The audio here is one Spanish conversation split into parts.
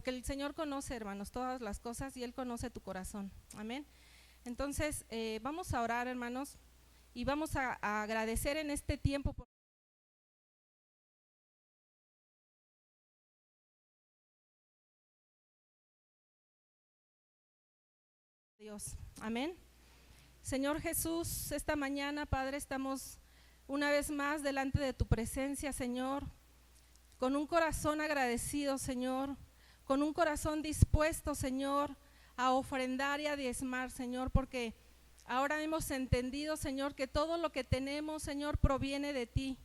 porque el Señor conoce, hermanos, todas las cosas y Él conoce tu corazón. Amén. Entonces, vamos a orar, hermanos, y vamos a agradecer en este tiempo por Dios. Amén. Señor Jesús, esta mañana, Padre, estamos una vez más delante de tu presencia, Señor, con un corazón agradecido, Señor, con un corazón dispuesto, Señor, a ofrendar y a diezmar, Señor, porque ahora hemos entendido, Señor, que todo lo que tenemos, Señor, proviene de ti.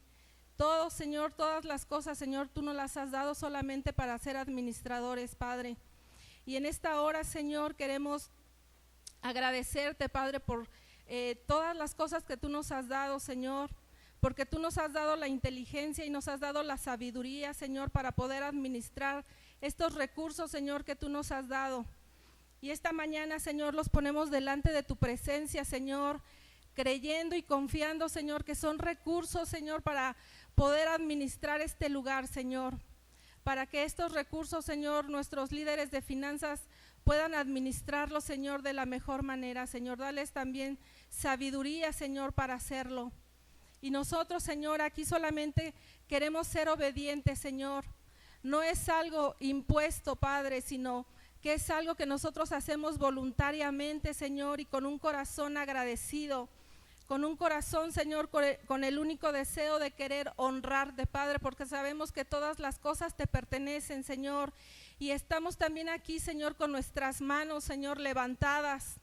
Todo, Señor, todas las cosas, Señor, tú nos las has dado solamente para ser administradores, Padre. Y en esta hora, Señor, queremos agradecerte, Padre, por todas las cosas que tú nos has dado, Señor, porque tú nos has dado la inteligencia y nos has dado la sabiduría, Señor, para poder administrar estos recursos, Señor, que tú nos has dado. Y esta mañana, Señor, los ponemos delante de tu presencia, Señor, creyendo y confiando, Señor, que son recursos, Señor, para poder administrar este lugar, Señor, para que estos recursos, Señor, nuestros líderes de finanzas puedan administrarlos, Señor, de la mejor manera, Señor. Dales también sabiduría, Señor, para hacerlo. Y nosotros, Señor, aquí solamente queremos ser obedientes, Señor. No es algo impuesto, Padre, sino que es algo que nosotros hacemos voluntariamente, Señor, y con un corazón agradecido, con un corazón, Señor, con el único deseo de querer honrarte, Padre, porque sabemos que todas las cosas te pertenecen, Señor, y estamos también aquí, Señor, con nuestras manos, Señor, levantadas,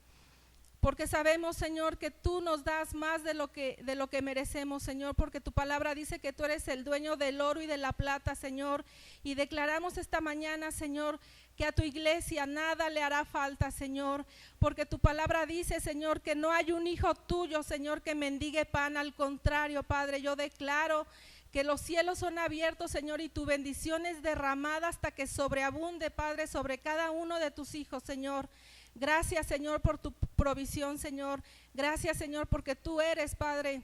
porque sabemos, Señor, que tú nos das más de lo que merecemos, Señor, porque tu palabra dice que tú eres el dueño del oro y de la plata, Señor, y declaramos esta mañana, Señor, que a tu iglesia nada le hará falta, Señor, porque tu palabra dice, Señor, que no hay un hijo tuyo, Señor, que mendigue pan. Al contrario, Padre, yo declaro que los cielos son abiertos, Señor, y tu bendición es derramada hasta que sobreabunde, Padre, sobre cada uno de tus hijos, Señor. Gracias, Señor, por tu provisión, Señor. Gracias, Señor, porque tú eres, Padre,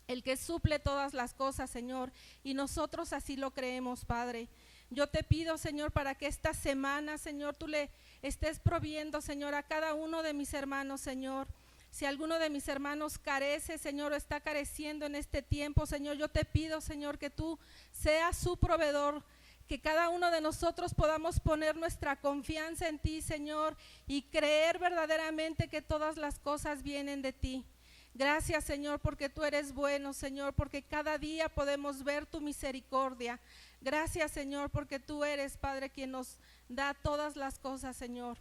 el que suple todas las cosas, Señor, y nosotros así lo creemos, Padre. Yo te pido, Señor, para que esta semana, Señor, tú le estés proviendo, Señor, a cada uno de mis hermanos, Señor. Si alguno de mis hermanos carece, Señor, o está careciendo en este tiempo, Señor, yo te pido, Señor, que tú seas su proveedor, que cada uno de nosotros podamos poner nuestra confianza en ti, Señor, y creer verdaderamente que todas las cosas vienen de ti. Gracias, Señor, porque tú eres bueno, Señor, porque cada día podemos ver tu misericordia. Gracias, Señor, porque tú eres, Padre, quien nos da todas las cosas, Señor.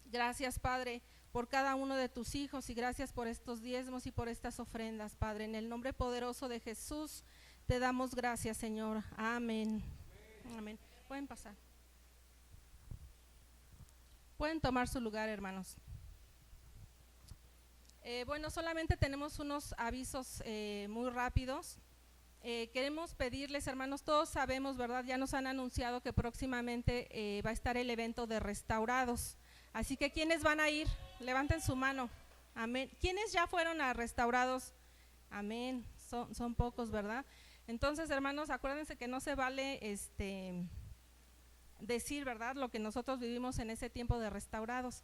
Gracias, Padre, por cada uno de tus hijos, y gracias por estos diezmos y por estas ofrendas, Padre. En el nombre poderoso de Jesús te damos gracias, Señor. Amén. Amén. Pueden pasar. Pueden tomar su lugar, hermanos. Bueno, solamente tenemos unos avisos muy rápidos. Queremos pedirles, hermanos, todos sabemos, ¿verdad? Ya nos han anunciado que próximamente va a estar el evento de restaurados. Así que, ¿quiénes van a ir? Levanten su mano. Amén. ¿Quiénes ya fueron a restaurados? Amén. Son pocos, ¿verdad? Entonces, hermanos, acuérdense que no se vale decir, ¿verdad?, lo que nosotros vivimos en ese tiempo de restaurados.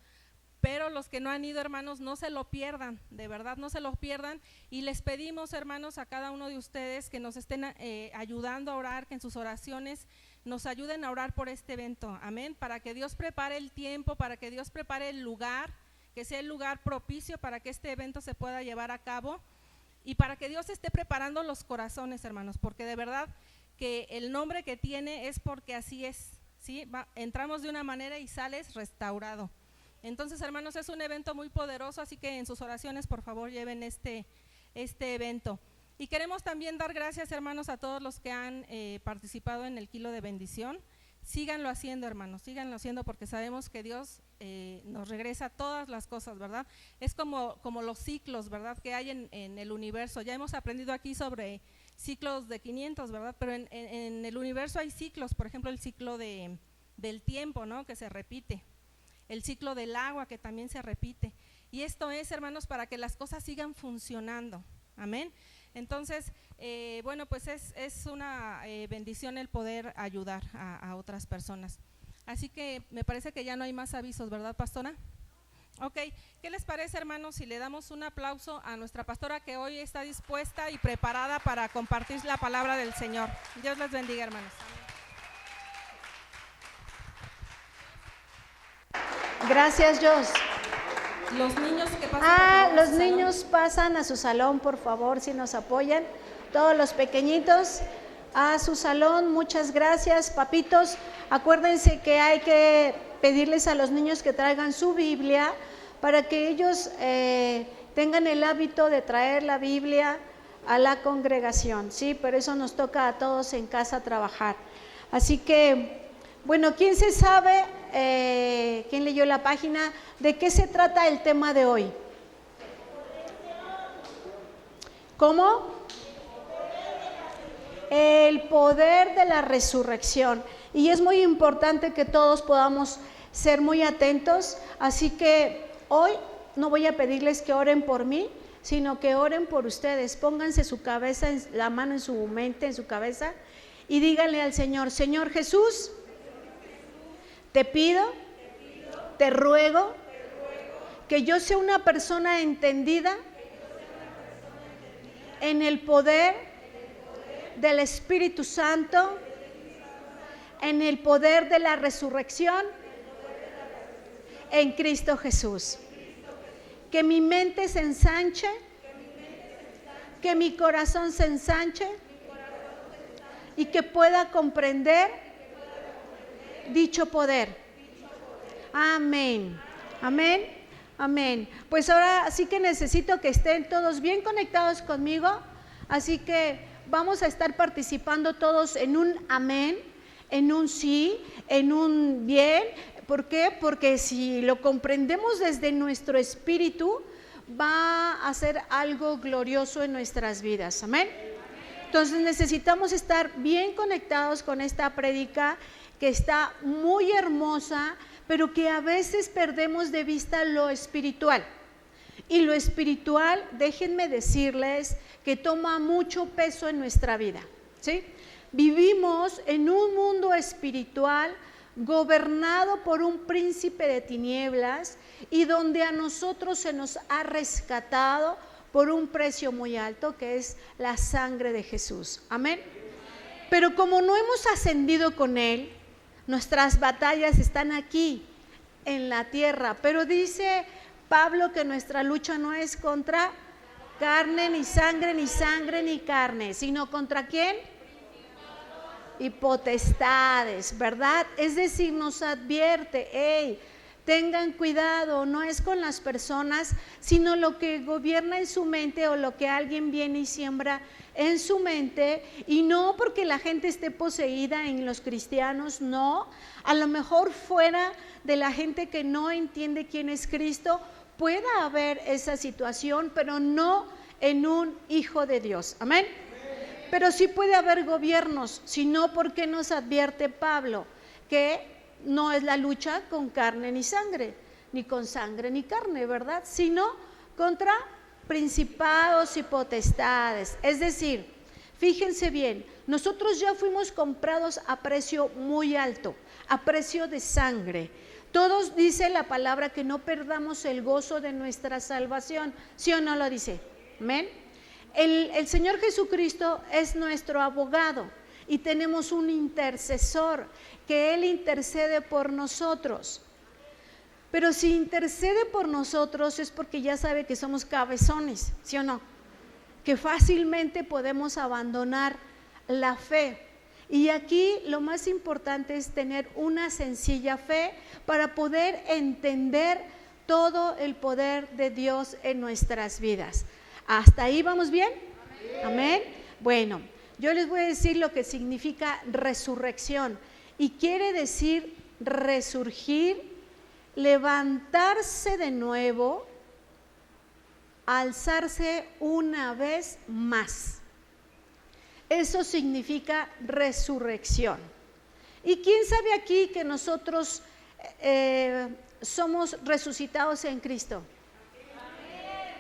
Pero los que no han ido, hermanos, no se lo pierdan, de verdad no se lo pierdan, y les pedimos, hermanos, a cada uno de ustedes que nos estén ayudando a orar, que en sus oraciones nos ayuden a orar por este evento, amén, para que Dios prepare el tiempo, para que Dios prepare el lugar, que sea el lugar propicio para que este evento se pueda llevar a cabo, y para que Dios esté preparando los corazones, hermanos, porque de verdad que el nombre que tiene es porque así es, ¿sí? Entramos de una manera y sales restaurado. Entonces, hermanos, es un evento muy poderoso, así que en sus oraciones, por favor, lleven este evento. Y queremos también dar gracias, hermanos, a todos los que han participado en el kilo de bendición. Síganlo haciendo, hermanos, síganlo haciendo, porque sabemos que Dios nos regresa todas las cosas, ¿verdad? Es como los ciclos, ¿verdad?, que hay en el universo. Ya hemos aprendido aquí sobre ciclos de 500, ¿verdad? Pero en el universo hay ciclos, por ejemplo, el ciclo del tiempo, ¿no?, que se repite. El ciclo del agua, que también se repite, y esto es, hermanos, para que las cosas sigan funcionando, amén. Entonces, bueno, pues es una bendición el poder ayudar a otras personas. Así que me parece que ya no hay más avisos, ¿verdad, pastora? Ok, ¿qué les parece, hermanos, si le damos un aplauso a nuestra pastora que hoy está dispuesta y preparada para compartir la palabra del Señor? Dios les bendiga, hermanos. Gracias, Jos. Los niños que pasan. Los niños pasan a su salón, por favor, si nos apoyan. Todos los pequeñitos a su salón. Muchas gracias, papitos. Acuérdense que hay que pedirles a los niños que traigan su Biblia para que ellos tengan el hábito de traer la Biblia a la congregación, ¿sí? Pero eso nos toca a todos en casa trabajar. Así que, bueno, ¿quién se sabe? ¿Quién leyó la página? ¿De qué se trata el tema de hoy? ¿Cómo? El poder de la resurrección. Y es muy importante que todos podamos ser muy atentos. Así que hoy no voy a pedirles que oren por mí, sino que oren por ustedes. Pónganse su cabeza, la mano en su mente, en su cabeza, y díganle al Señor: Señor Jesús, te pido, te ruego que yo sea una persona entendida en el poder del Espíritu Santo, en el poder de la resurrección en Cristo Jesús. Que mi mente se ensanche, que mi corazón se ensanche y que pueda comprender dicho poder. Amén, amén, amén. Pues ahora sí que necesito que estén todos bien conectados conmigo, así que vamos a estar participando todos en un amén, en un sí, en un bien. ¿Por qué? Porque si lo comprendemos desde nuestro espíritu, va a ser algo glorioso en nuestras vidas. Amén. Entonces necesitamos estar bien conectados con esta prédica que está muy hermosa, pero que a veces perdemos de vista lo espiritual. Y lo espiritual, déjenme decirles, que toma mucho peso en nuestra vida, ¿sí? Vivimos en un mundo espiritual gobernado por un príncipe de tinieblas y donde a nosotros se nos ha rescatado por un precio muy alto, que es la sangre de Jesús. Amén. Pero como no hemos ascendido con Él, nuestras batallas están aquí en la tierra. Pero dice Pablo que nuestra lucha no es contra carne, ni sangre, ni carne, sino contra ¿quién? Y potestades, ¿verdad? Es decir, nos advierte: hey, tengan cuidado, no es con las personas, sino lo que gobierna en su mente o lo que alguien viene y siembra en su mente. Y no porque la gente esté poseída en los cristianos, no. A lo mejor fuera de la gente que no entiende quién es Cristo pueda haber esa situación, pero no en un hijo de Dios. Amén. Pero sí puede haber gobiernos, si no, ¿por qué nos advierte Pablo? Que no es la lucha con carne ni sangre, ni con sangre ni carne, ¿verdad? Sino contra principados y potestades. Es decir, fíjense bien, nosotros ya fuimos comprados a precio muy alto, a precio de sangre. Todos dice la palabra que no perdamos el gozo de nuestra salvación, ¿sí o no lo dice? Amén. El Señor Jesucristo es nuestro abogado y tenemos un intercesor que Él intercede por nosotros. Pero si intercede por nosotros es porque ya sabe que somos cabezones, ¿sí o no? Que fácilmente podemos abandonar la fe. Y aquí lo más importante es tener una sencilla fe para poder entender todo el poder de Dios en nuestras vidas. ¿Hasta ahí vamos bien? Amén. Bueno, yo les voy a decir lo que significa resurrección. Y quiere decir resurgir, levantarse de nuevo, alzarse una vez más. Eso significa resurrección. ¿Y quién sabe aquí que nosotros somos resucitados en Cristo?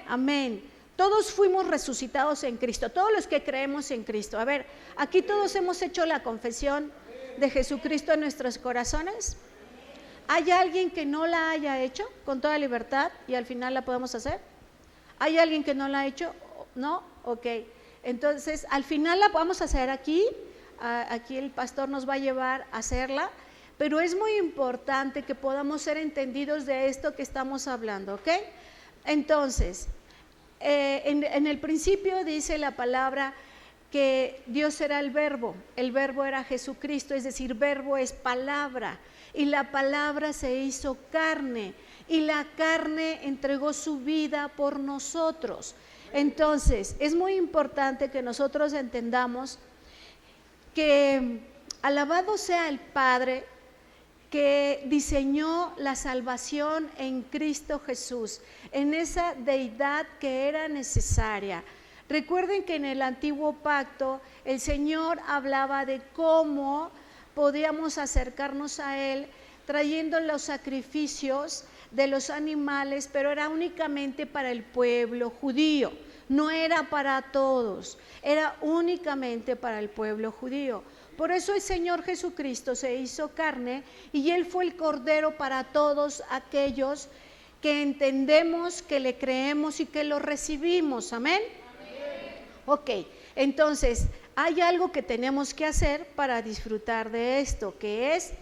Amén. Todos fuimos resucitados en Cristo, todos los que creemos en Cristo. A ver, aquí todos hemos hecho la confesión de Jesucristo en nuestros corazones. ¿Hay alguien que no la haya hecho con toda libertad y al final la podemos hacer? ¿Hay alguien que no la ha hecho? ¿No? Ok. Entonces, al final la vamos a hacer aquí. Aquí el pastor nos va a llevar a hacerla. Pero es muy importante que podamos ser entendidos de esto que estamos hablando, ¿ok? Entonces, en el principio dice la palabra que Dios era el verbo era Jesucristo, es decir, verbo es palabra, y la palabra se hizo carne, y la carne entregó su vida por nosotros. Entonces, es muy importante que nosotros entendamos que alabado sea el Padre que diseñó la salvación en Cristo Jesús, en esa deidad que era necesaria. Recuerden que en el antiguo pacto el Señor hablaba de cómo podíamos acercarnos a Él trayendo los sacrificios de los animales, pero era únicamente para el pueblo judío, no era para todos, era únicamente para el pueblo judío. Por eso el Señor Jesucristo se hizo carne y Él fue el Cordero para todos aquellos que entendemos, que le creemos y que lo recibimos. ¿Amén? Ok, entonces hay algo que tenemos que hacer para disfrutar de esto, que es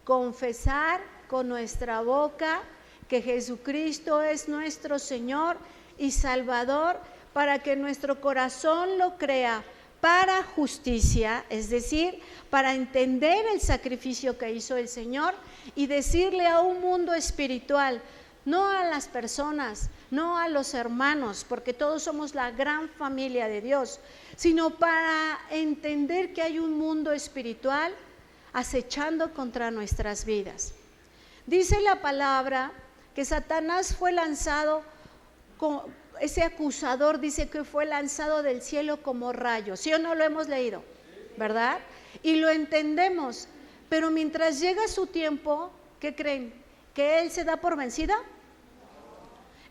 confesar con nuestra boca que Jesucristo es nuestro Señor y Salvador, para que nuestro corazón lo crea para justicia, es decir, para entender el sacrificio que hizo el Señor y decirle a un mundo espiritual, no a las personas, no a los hermanos, porque todos somos la gran familia de Dios, sino para entender que hay un mundo espiritual acechando contra nuestras vidas. Dice la palabra que Satanás fue lanzado, ese acusador dice que fue lanzado del cielo como rayo, ¿sí o no lo hemos leído? ¿Verdad? Y lo entendemos, pero mientras llega su tiempo, ¿qué creen? ¿Que él se da por vencido?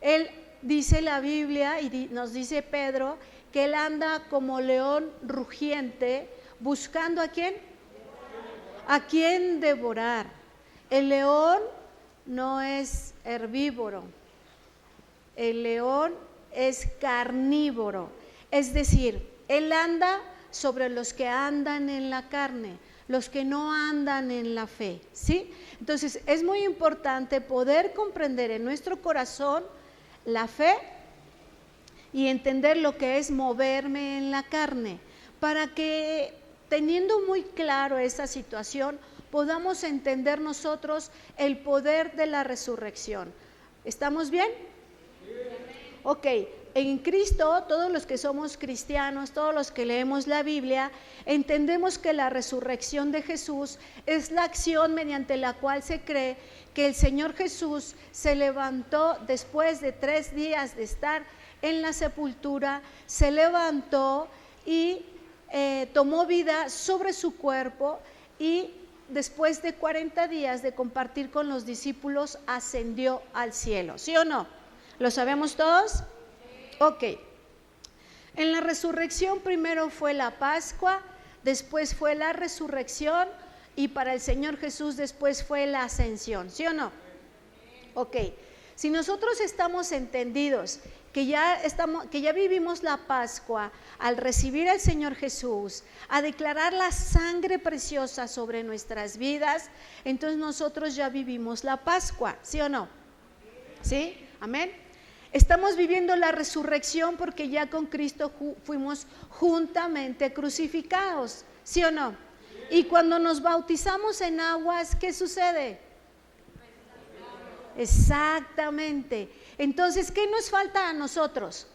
Él dice la Biblia y nos dice Pedro que él anda como león rugiente buscando ¿a quién? ¿A quién devorar? El león no es herbívoro, el león es carnívoro, es decir, él anda sobre los que andan en la carne, los que no andan en la fe, ¿sí? Entonces es muy importante poder comprender en nuestro corazón la fe y entender lo que es moverme en la carne, para que teniendo muy claro esa situación podamos entender nosotros el poder de la resurrección. ¿Estamos bien? Ok, en Cristo, todos los que somos cristianos, todos los que leemos la Biblia, entendemos que la resurrección de Jesús es la acción mediante la cual se cree que el Señor Jesús se levantó después de 3 días de estar en la sepultura, se levantó y tomó vida sobre su cuerpo y después de 40 días de compartir con los discípulos ascendió al cielo, ¿sí o no? ¿Lo sabemos todos? Ok. En la resurrección primero fue la Pascua, después fue la resurrección y para el Señor Jesús después fue la ascensión, ¿sí o no? Ok. Si nosotros estamos entendidos que ya vivimos la Pascua al recibir al Señor Jesús, a declarar la sangre preciosa sobre nuestras vidas, entonces nosotros ya vivimos la Pascua, ¿sí o no? ¿Sí? Amén. Estamos viviendo la resurrección porque ya con Cristo fuimos juntamente crucificados, ¿sí o no? Y cuando nos bautizamos en aguas, ¿qué sucede? Exactamente. Entonces, ¿qué nos falta a nosotros?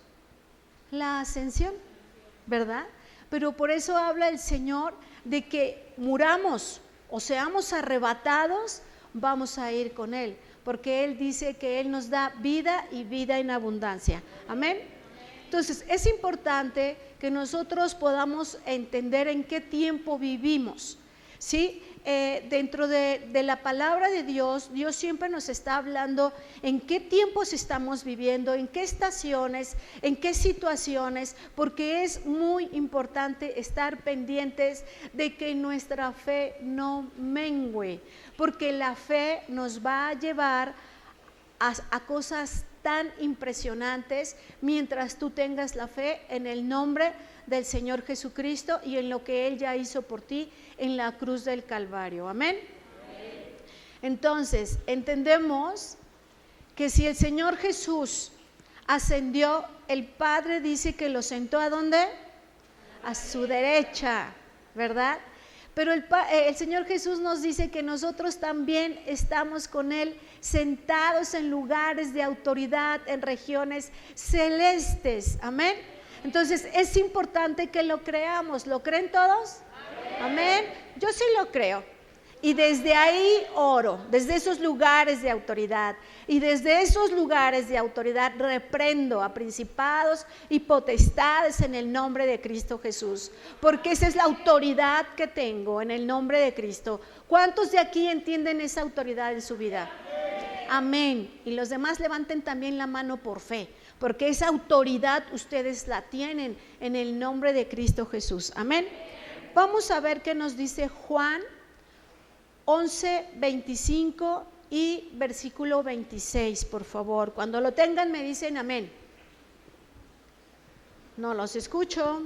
La ascensión, ¿verdad? Pero por eso habla el Señor de que muramos o seamos arrebatados, vamos a ir con Él, porque Él dice que Él nos da vida y vida en abundancia. Amén. Entonces, es importante que nosotros podamos entender en qué tiempo vivimos, ¿sí? dentro de la palabra de Dios, Dios siempre nos está hablando en qué tiempos estamos viviendo, en qué estaciones, en qué situaciones, porque es muy importante estar pendientes de que nuestra fe no mengüe, porque la fe nos va a llevar a cosas tan impresionantes mientras tú tengas la fe en el nombre del Señor Jesucristo y en lo que Él ya hizo por ti en la cruz del Calvario. Amén. Entonces, entendemos que si el Señor Jesús ascendió, el Padre dice que lo sentó ¿a dónde? A su derecha, ¿verdad? Pero el Señor Jesús nos dice que nosotros también estamos con Él sentados en lugares de autoridad, en regiones celestes. Amén. Entonces es importante que lo creamos. ¿Lo creen todos? Amén. Yo sí lo creo. Y desde ahí oro, desde esos lugares de autoridad. Y desde esos lugares de autoridad reprendo a principados y potestades en el nombre de Cristo Jesús. Porque esa es la autoridad que tengo en el nombre de Cristo. ¿Cuántos de aquí entienden esa autoridad en su vida? Amén. Y los demás levanten también la mano por fe, porque esa autoridad ustedes la tienen en el nombre de Cristo Jesús. Amén. Vamos a ver qué nos dice Juan 11, 25 y versículo 26, por favor. Cuando lo tengan me dicen amén. No los escucho.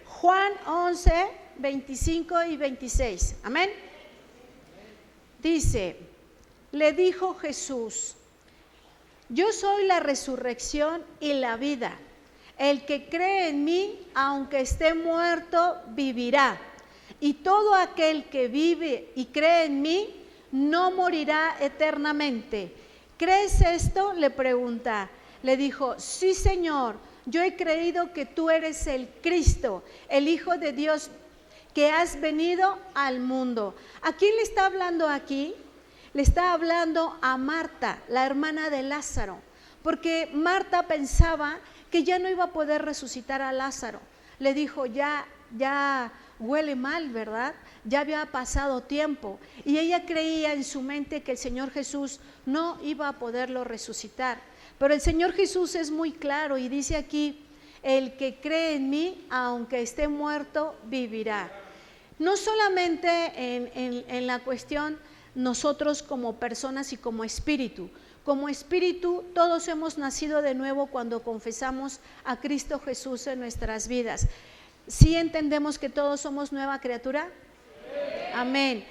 Juan 11, 25 y 26. Amén. Dice, le dijo Jesús: yo soy la resurrección y la vida. El que cree en mí, aunque esté muerto, vivirá. Y todo aquel que vive y cree en mí, no morirá eternamente. ¿Crees esto?, le pregunta. Le dijo: sí, Señor, yo he creído que tú eres el Cristo, el Hijo de Dios, que has venido al mundo. ¿A quién le está hablando aquí? Le está hablando a Marta, la hermana de Lázaro, porque Marta pensaba que ya no iba a poder resucitar a Lázaro. Le dijo: ya huele mal, ¿verdad? Ya había pasado tiempo. Y ella creía en su mente que el Señor Jesús no iba a poderlo resucitar. Pero el Señor Jesús es muy claro y dice aquí: el que cree en mí, aunque esté muerto, vivirá. No solamente en la cuestión nosotros como personas y como espíritu. Como espíritu todos hemos nacido de nuevo cuando confesamos a Cristo Jesús en nuestras vidas. ¿Sí entendemos que todos somos nueva criatura? Sí. Amén.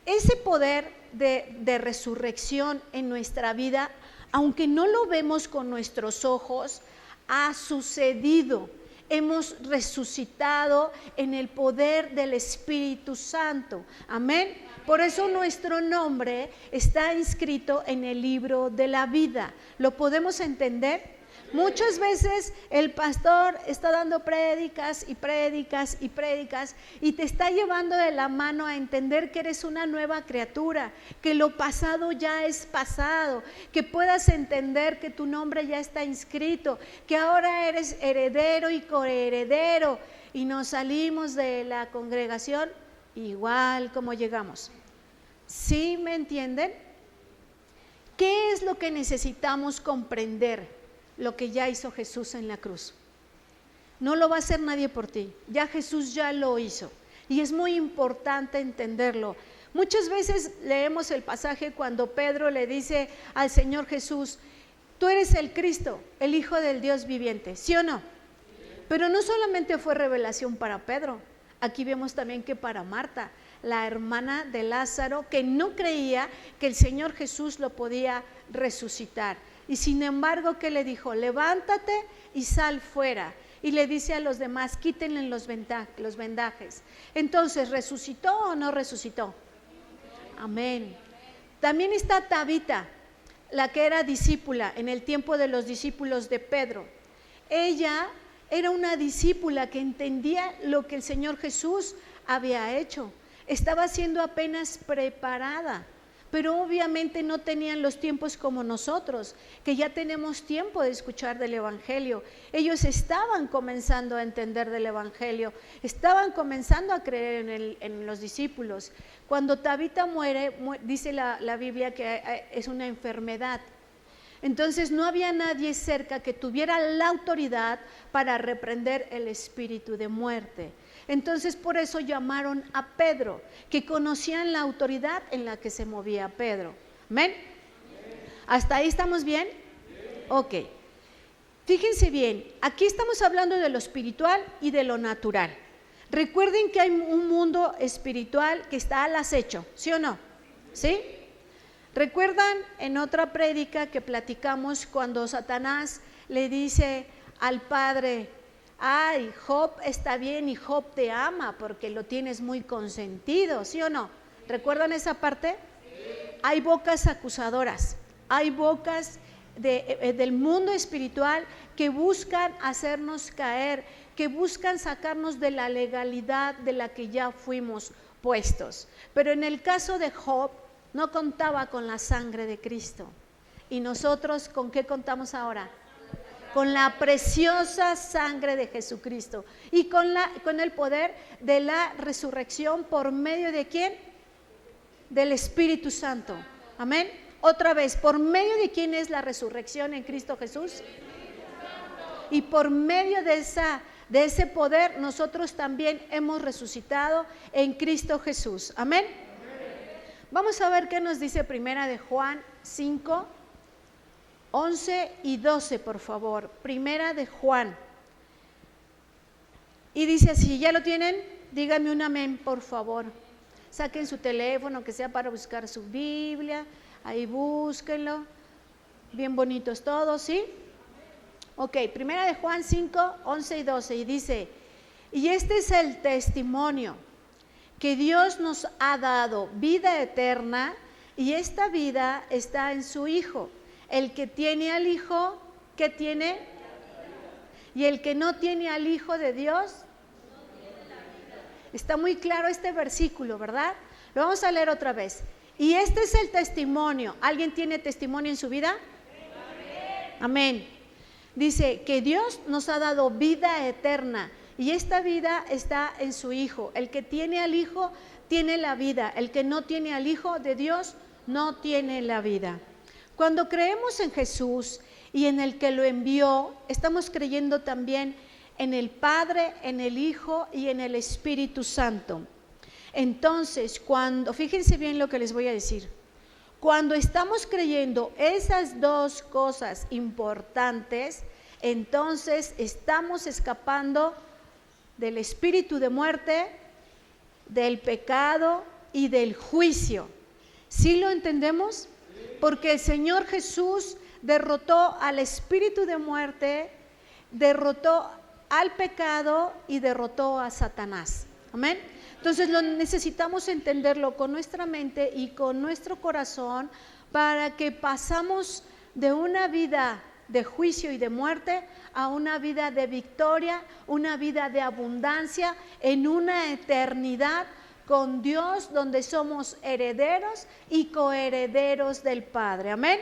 Ese poder de resurrección en nuestra vida, aunque no lo vemos con nuestros ojos, ha sucedido. Hemos resucitado en el poder del Espíritu Santo. Amén. Por eso nuestro nombre está inscrito en el libro de la vida. ¿Lo podemos entender? Muchas veces el pastor está dando prédicas y prédicas y prédicas y te está llevando de la mano a entender que eres una nueva criatura, que lo pasado ya es pasado, que puedas entender que tu nombre ya está inscrito, que ahora eres heredero y coheredero, y nos salimos de la congregación igual como llegamos. ¿Sí me entienden? ¿Qué es lo que necesitamos comprender? Lo que ya hizo Jesús en la cruz. No lo va a hacer nadie por ti, ya Jesús ya lo hizo, y es muy importante entenderlo. Muchas veces leemos el pasaje cuando Pedro le dice al Señor Jesús: tú eres el Cristo, el Hijo del Dios viviente, ¿sí o no? Pero no solamente fue revelación para Pedro, aquí vemos también que para Marta, la hermana de Lázaro, que no creía que el Señor Jesús lo podía resucitar. Y sin embargo, ¿qué le dijo? Levántate y sal fuera. Y le dice a los demás: quítenle los vendajes. Entonces, ¿resucitó o no resucitó? Amén. También está Tabita, la que era discípula en el tiempo de los discípulos de Pedro. Ella era una discípula que entendía lo que el Señor Jesús había hecho. Estaba siendo apenas preparada pero obviamente no tenían los tiempos como nosotros, que ya tenemos tiempo de escuchar del Evangelio. Ellos estaban comenzando a entender del Evangelio, estaban comenzando a creer en los discípulos. Cuando Tabita muere, dice la Biblia que es una enfermedad. Entonces no había nadie cerca que tuviera la autoridad para reprender el espíritu de muerte. Entonces por eso llamaron a Pedro, que conocían la autoridad en la que se movía Pedro. ¿Amén? ¿Hasta ahí estamos bien? Ok. Fíjense bien, aquí estamos hablando de lo espiritual y de lo natural. Recuerden que hay un mundo espiritual que está al acecho, ¿sí o no? ¿Sí? ¿Recuerdan en otra prédica que platicamos cuando Satanás le dice al Padre: ay, Job está bien y Job te ama porque lo tienes muy consentido, ¿sí o no? ¿Recuerdan esa parte? Sí. Hay bocas acusadoras, hay bocas del mundo espiritual que buscan hacernos caer, que buscan sacarnos de la legalidad de la que ya fuimos puestos. Pero en el caso de Job, no contaba con la sangre de Cristo. ¿Y nosotros con qué contamos ahora? Con la preciosa sangre de Jesucristo y con el poder de la resurrección. ¿Por medio de quién? Del Espíritu Santo. Amén. Otra vez, ¿por medio de quién es la resurrección en Cristo Jesús? Y por medio de ese poder nosotros también hemos resucitado en Cristo Jesús. Amén. Vamos a ver qué nos dice Primera de Juan 5, 11 y 12, por favor. Primera de Juan. Y dice así, ¿ya lo tienen? Díganme un amén, por favor. Saquen su teléfono, que sea para buscar su Biblia. Ahí búsquenlo. Bien bonitos todos, ¿sí? Ok, Primera de Juan 5, 11 y 12. Y dice, y este es el testimonio, que Dios nos ha dado vida eterna, y esta vida está en su Hijo. El que tiene al Hijo, ¿qué tiene? Y el que no tiene al Hijo de Dios, está muy claro este versículo, ¿verdad? Lo vamos a leer otra vez. Y este es el testimonio. ¿Alguien tiene testimonio en su vida? Amén. Dice que Dios nos ha dado vida eterna, y esta vida está en su Hijo. El que tiene al Hijo tiene la vida. El que no tiene al Hijo de Dios no tiene la vida. Cuando creemos en Jesús y en el que lo envió, estamos creyendo también en el Padre, en el Hijo y en el Espíritu Santo. Entonces, fíjense bien lo que les voy a decir. Cuando estamos creyendo esas dos cosas importantes, entonces estamos escapando del espíritu de muerte, del pecado y del juicio. ¿Sí lo entendemos? Porque el Señor Jesús derrotó al espíritu de muerte, derrotó al pecado y derrotó a Satanás. Amén. Entonces necesitamos entenderlo con nuestra mente y con nuestro corazón, para que pasamos de una vida de juicio y de muerte a una vida de victoria, una vida de abundancia, en una eternidad con Dios, donde somos herederos y coherederos del Padre. Amén.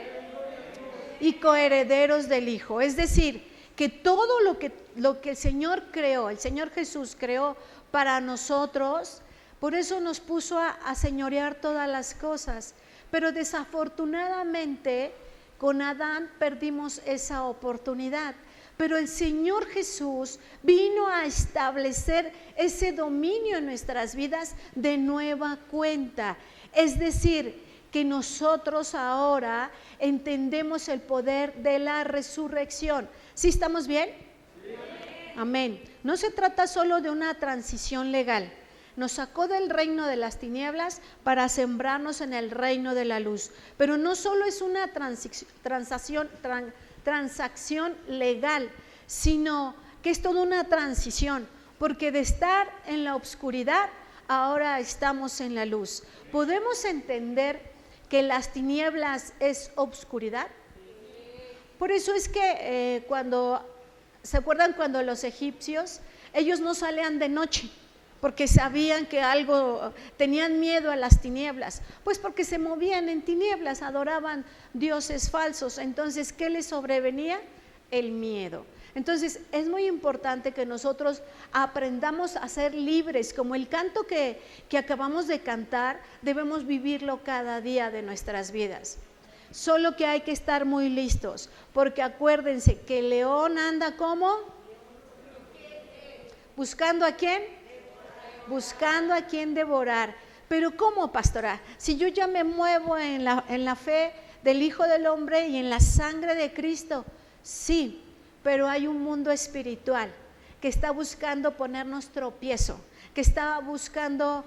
Y coherederos del Hijo. Es decir, que todo lo que el Señor creó, el Señor Jesús creó para nosotros, por eso nos puso a señorear todas las cosas. Pero desafortunadamente con Adán perdimos esa oportunidad. Pero el Señor Jesús vino a establecer ese dominio en nuestras vidas de nueva cuenta. Es decir, que nosotros ahora entendemos el poder de la resurrección. ¿Sí estamos bien? Sí. Amén. No se trata solo de una transición legal. Nos sacó del reino de las tinieblas para sembrarnos en el reino de la luz. Pero no solo es una transacción legal, sino que es toda una transición, porque de estar en la oscuridad ahora estamos en la luz. ¿Podemos entender que las tinieblas es obscuridad? Por eso es que ¿se acuerdan cuando los egipcios, ellos no salían de noche? porque sabían que algo, tenían miedo a las tinieblas, pues porque se movían en tinieblas, adoraban dioses falsos. Entonces, ¿qué les sobrevenía? El miedo. Entonces, es muy importante que nosotros aprendamos a ser libres, como el canto que acabamos de cantar, debemos vivirlo cada día de nuestras vidas. Solo que hay que estar muy listos, porque acuérdense que el león anda como buscando a quién, buscando a quién devorar. Pero ¿cómo, pastora? Si yo ya me muevo en la fe del Hijo del Hombre y en la sangre de Cristo, sí, pero hay un mundo espiritual que está buscando ponernos tropiezo, que está buscando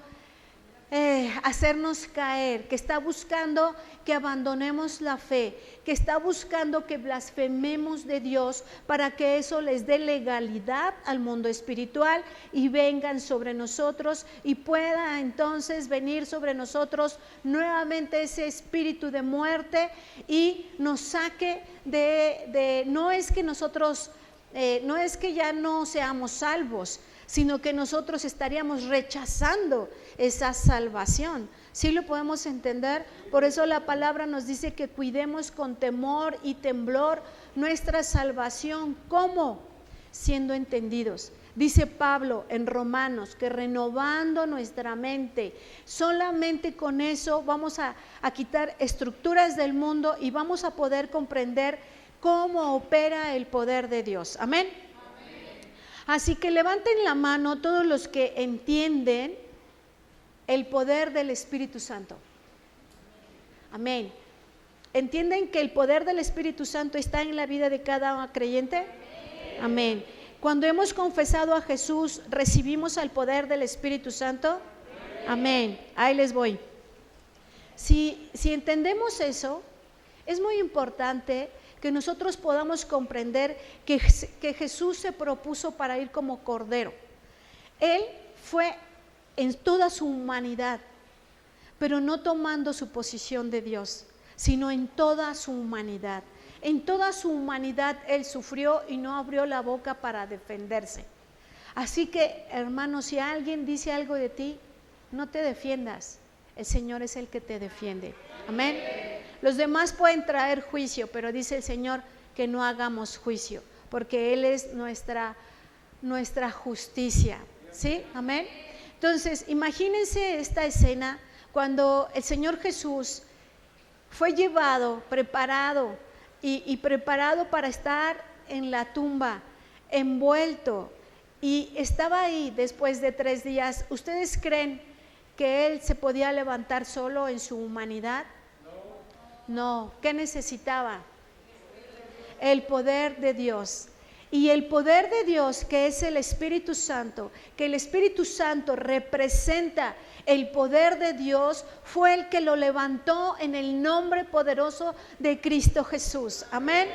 hacernos caer, que está buscando que abandonemos la fe, que está buscando que blasfememos de Dios para que eso les dé legalidad al mundo espiritual y vengan sobre nosotros y pueda entonces venir sobre nosotros nuevamente ese espíritu de muerte y nos saque no es que nosotros, no es que ya no seamos salvos, sino que nosotros estaríamos rechazando esa salvación. ¿Sí lo podemos entender? Por eso la palabra nos dice que cuidemos con temor y temblor nuestra salvación. ¿Cómo? Siendo entendidos. Dice Pablo en Romanos que renovando nuestra mente, solamente con eso vamos a quitar estructuras del mundo y vamos a poder comprender cómo opera el poder de Dios. Amén. Así que levanten la mano todos los que entienden el poder del Espíritu Santo. Amén. ¿Entienden que el poder del Espíritu Santo está en la vida de cada creyente? Amén. Cuando hemos confesado a Jesús, ¿recibimos el poder del Espíritu Santo? Amén. Ahí les voy. Si entendemos eso, es muy importante que nosotros podamos comprender que Jesús se propuso para ir como cordero. Él fue en toda su humanidad, pero no tomando su posición de Dios, sino en toda su humanidad. En toda su humanidad Él sufrió y no abrió la boca para defenderse. Así que, hermanos, si alguien dice algo de ti, no te defiendas. El Señor es el que te defiende. Amén. Los demás pueden traer juicio, pero dice el Señor que no hagamos juicio, porque Él es nuestra justicia. ¿Sí? Amén. Entonces, imagínense esta escena cuando el Señor Jesús fue llevado, preparado y preparado para estar en la tumba, envuelto, y estaba ahí después de 3 días. ¿Ustedes creen que Él se podía levantar solo en su humanidad? No. ¿Qué necesitaba? El poder de Dios. Y el poder de Dios, que es el Espíritu Santo, que el Espíritu Santo representa el poder de Dios, fue el que lo levantó en el nombre poderoso de Cristo Jesús. Amén.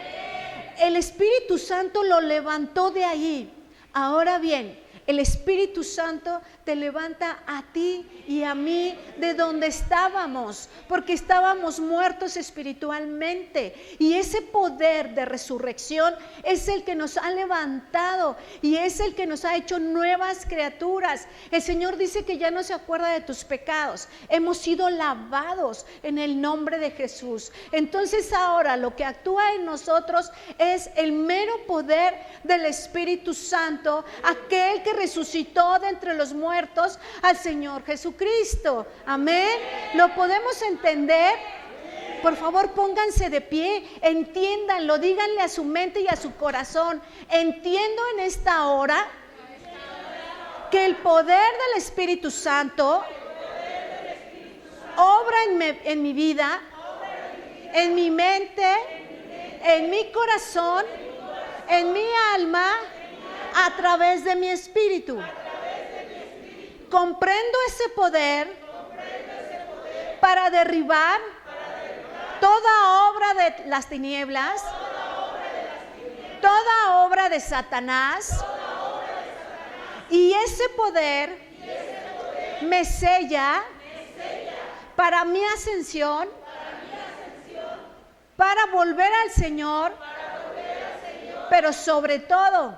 El Espíritu Santo lo levantó de allí. Ahora bien, el Espíritu Santo te levanta a ti y a mí de donde estábamos, porque estábamos muertos espiritualmente, y ese poder de resurrección es el que nos ha levantado y es el que nos ha hecho nuevas criaturas. El Señor dice que ya no se acuerda de tus pecados, hemos sido lavados en el nombre de Jesús. Entonces ahora lo que actúa en nosotros es el mero poder del Espíritu Santo, aquel que resucitó de entre los muertos al Señor Jesucristo. Amén. ¿Lo podemos entender? Por favor, pónganse de pie, entiéndanlo, díganle a su mente y a su corazón: entiendo en esta hora que el poder del Espíritu Santo obra en mi vida, en mi mente, en mi corazón, en mi alma, a través de mi espíritu. Comprendo ese poder para derribar toda obra de las tinieblas, toda obra de Satanás, y ese poder me sella para mi ascensión, para volver al Señor, pero sobre todo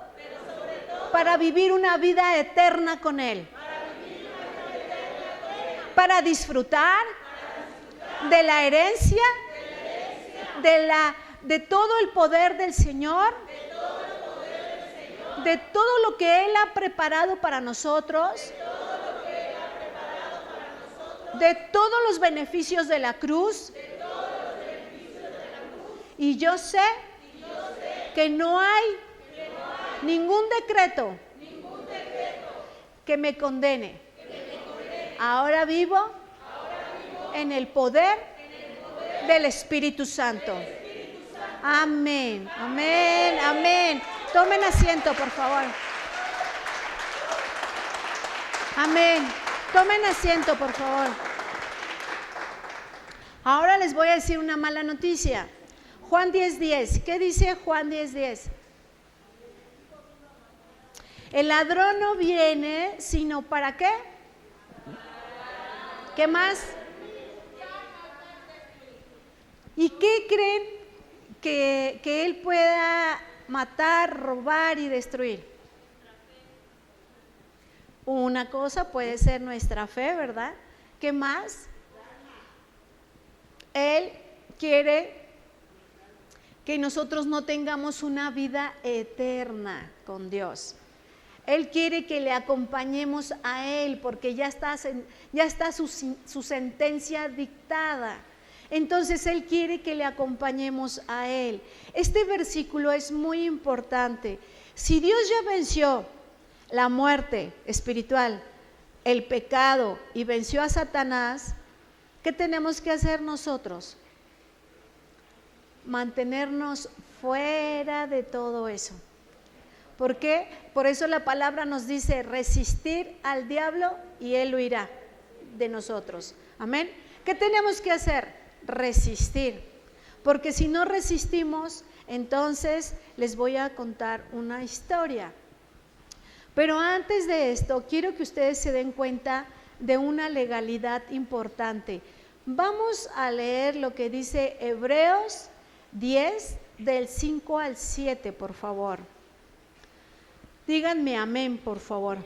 para vivir una vida eterna con Él. para disfrutar de la herencia, de todo el poder del Señor, de todo lo que Él ha preparado para nosotros, de todos los beneficios de la cruz. Y yo sé que no hay ningún decreto que me condene. Ahora vivo en el poder del Espíritu Santo. Amén, amén, amén. Tomen asiento, por favor. Amén. Tomen asiento, por favor. Ahora les voy a decir una mala noticia. Juan 10:10. ¿Qué dice Juan 10:10? El ladrón no viene sino ¿para qué? ¿Qué más? ¿Y qué creen que él pueda matar, robar y destruir? Una cosa puede ser nuestra fe, ¿verdad? ¿Qué más? Él quiere que nosotros no tengamos una vida eterna con Dios. Él quiere que le acompañemos a Él porque ya está su sentencia dictada. Entonces Él quiere que le acompañemos a Él. Este versículo es muy importante. Si Dios ya venció la muerte espiritual, el pecado y venció a Satanás, ¿qué tenemos que hacer nosotros? Mantenernos fuera de todo eso. ¿Por qué? Por eso la palabra nos dice resistir al diablo y él huirá de nosotros. Amén. ¿Qué tenemos que hacer? Resistir. Porque si no resistimos, entonces les voy a contar una historia. Pero antes de esto, quiero que ustedes se den cuenta de una legalidad importante. Vamos a leer lo que dice Hebreos 10, del 5 al 7, por favor. Díganme amén, por favor.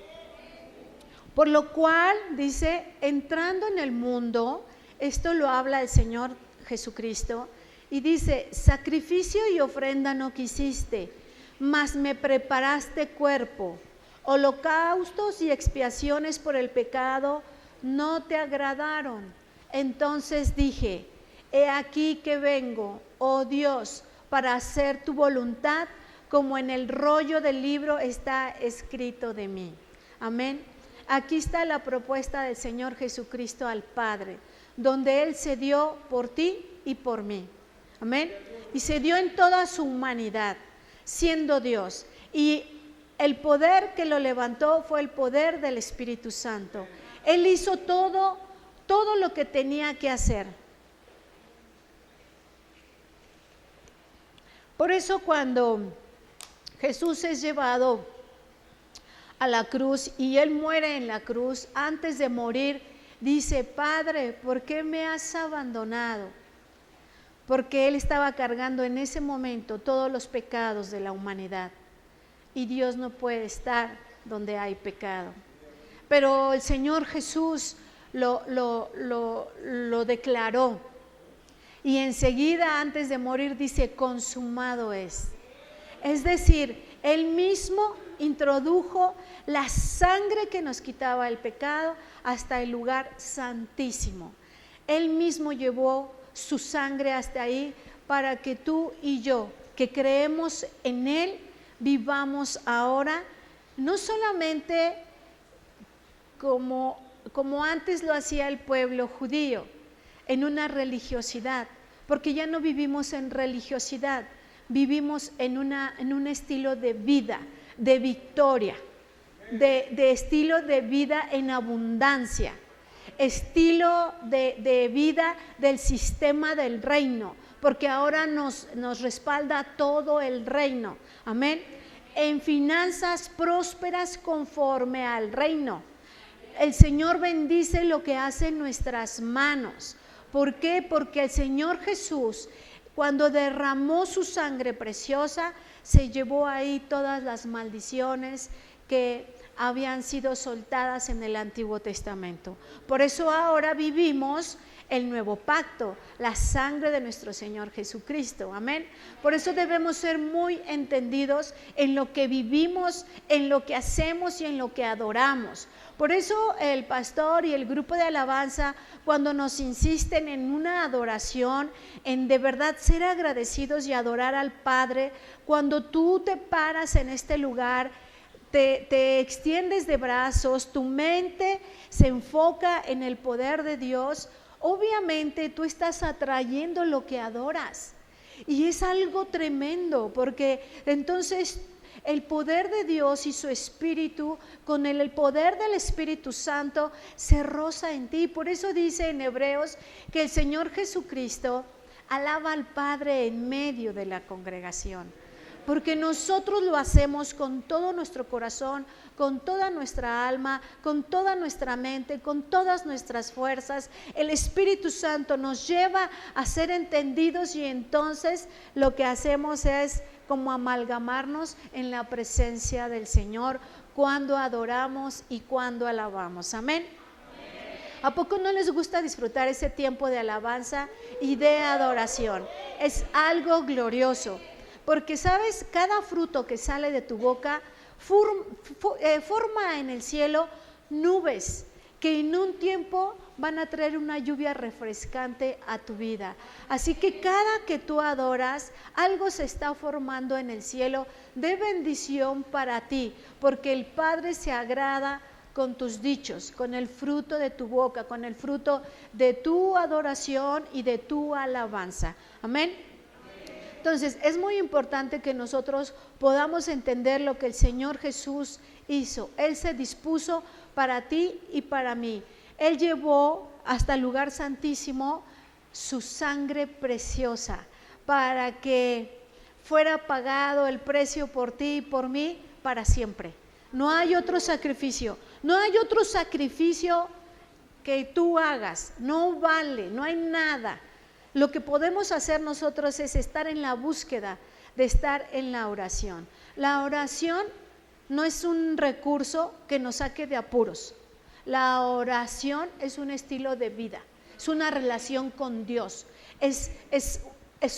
Por lo cual, dice, entrando en el mundo, esto lo habla el Señor Jesucristo, y dice, sacrificio y ofrenda no quisiste, mas me preparaste cuerpo. Holocaustos y expiaciones por el pecado no te agradaron. Entonces dije, he aquí que vengo, oh Dios, para hacer tu voluntad, como en el rollo del libro está escrito de mí. Amén. Aquí está la propuesta del Señor Jesucristo al Padre, donde Él se dio por ti y por mí. Amén. Y se dio en toda su humanidad, siendo Dios. Y el poder que lo levantó fue el poder del Espíritu Santo. Él hizo todo lo que tenía que hacer. Por eso cuando Jesús es llevado a la cruz y Él muere en la cruz, antes de morir dice, Padre, ¿por qué me has abandonado? Porque Él estaba cargando en ese momento todos los pecados de la humanidad y Dios no puede estar donde hay pecado. Pero el Señor Jesús lo declaró y enseguida antes de morir dice, consumado es. Es decir, Él mismo introdujo la sangre que nos quitaba el pecado hasta el lugar santísimo. Él mismo llevó su sangre hasta ahí para que tú y yo, que creemos en Él, vivamos ahora, no solamente como antes lo hacía el pueblo judío, en una religiosidad, porque ya no vivimos en religiosidad, vivimos en un estilo de vida, de victoria, de estilo de vida en abundancia, estilo de vida del sistema del reino, porque ahora nos respalda todo el reino, amén, en finanzas prósperas conforme al reino. El Señor bendice lo que hacen nuestras manos. ¿Por qué? Porque el Señor Jesús, cuando derramó su sangre preciosa, se llevó ahí todas las maldiciones que habían sido soltadas en el Antiguo Testamento. Por eso ahora vivimos el nuevo pacto, la sangre de nuestro Señor Jesucristo, amén. Por eso debemos ser muy entendidos en lo que vivimos, en lo que hacemos y en lo que adoramos. Por eso el pastor y el grupo de alabanza, cuando nos insisten en una adoración, en de verdad ser agradecidos y adorar al Padre, cuando tú te paras en este lugar, te extiendes de brazos, tu mente se enfoca en el poder de Dios, obviamente tú estás atrayendo lo que adoras. Y es algo tremendo, porque entonces el poder de Dios y su Espíritu, con el poder del Espíritu Santo, se roza en ti. Por eso dice en Hebreos que el Señor Jesucristo alaba al Padre en medio de la congregación. Porque nosotros lo hacemos con todo nuestro corazón, con toda nuestra alma, con toda nuestra mente, con todas nuestras fuerzas. El Espíritu Santo nos lleva a ser entendidos y entonces lo que hacemos es como amalgamarnos en la presencia del Señor cuando adoramos y cuando alabamos. Amén. ¿A poco no les gusta disfrutar ese tiempo de alabanza y de adoración? Es algo glorioso. Porque sabes, cada fruto que sale de tu boca forma en el cielo nubes que en un tiempo van a traer una lluvia refrescante a tu vida. Así que cada que tú adoras, algo se está formando en el cielo de bendición para ti, porque el Padre se agrada con tus dichos, con el fruto de tu boca, con el fruto de tu adoración y de tu alabanza. Amén. Entonces, es muy importante que nosotros podamos entender lo que el Señor Jesús hizo. Él se dispuso para ti y para mí. Él llevó hasta el lugar santísimo su sangre preciosa para que fuera pagado el precio por ti y por mí para siempre. No hay otro sacrificio. No hay otro sacrificio que tú hagas. No vale, no hay nada. Lo que podemos hacer nosotros es estar en la búsqueda de estar en la oración. La oración no es un recurso que nos saque de apuros. La oración es un estilo de vida, es una relación con Dios, es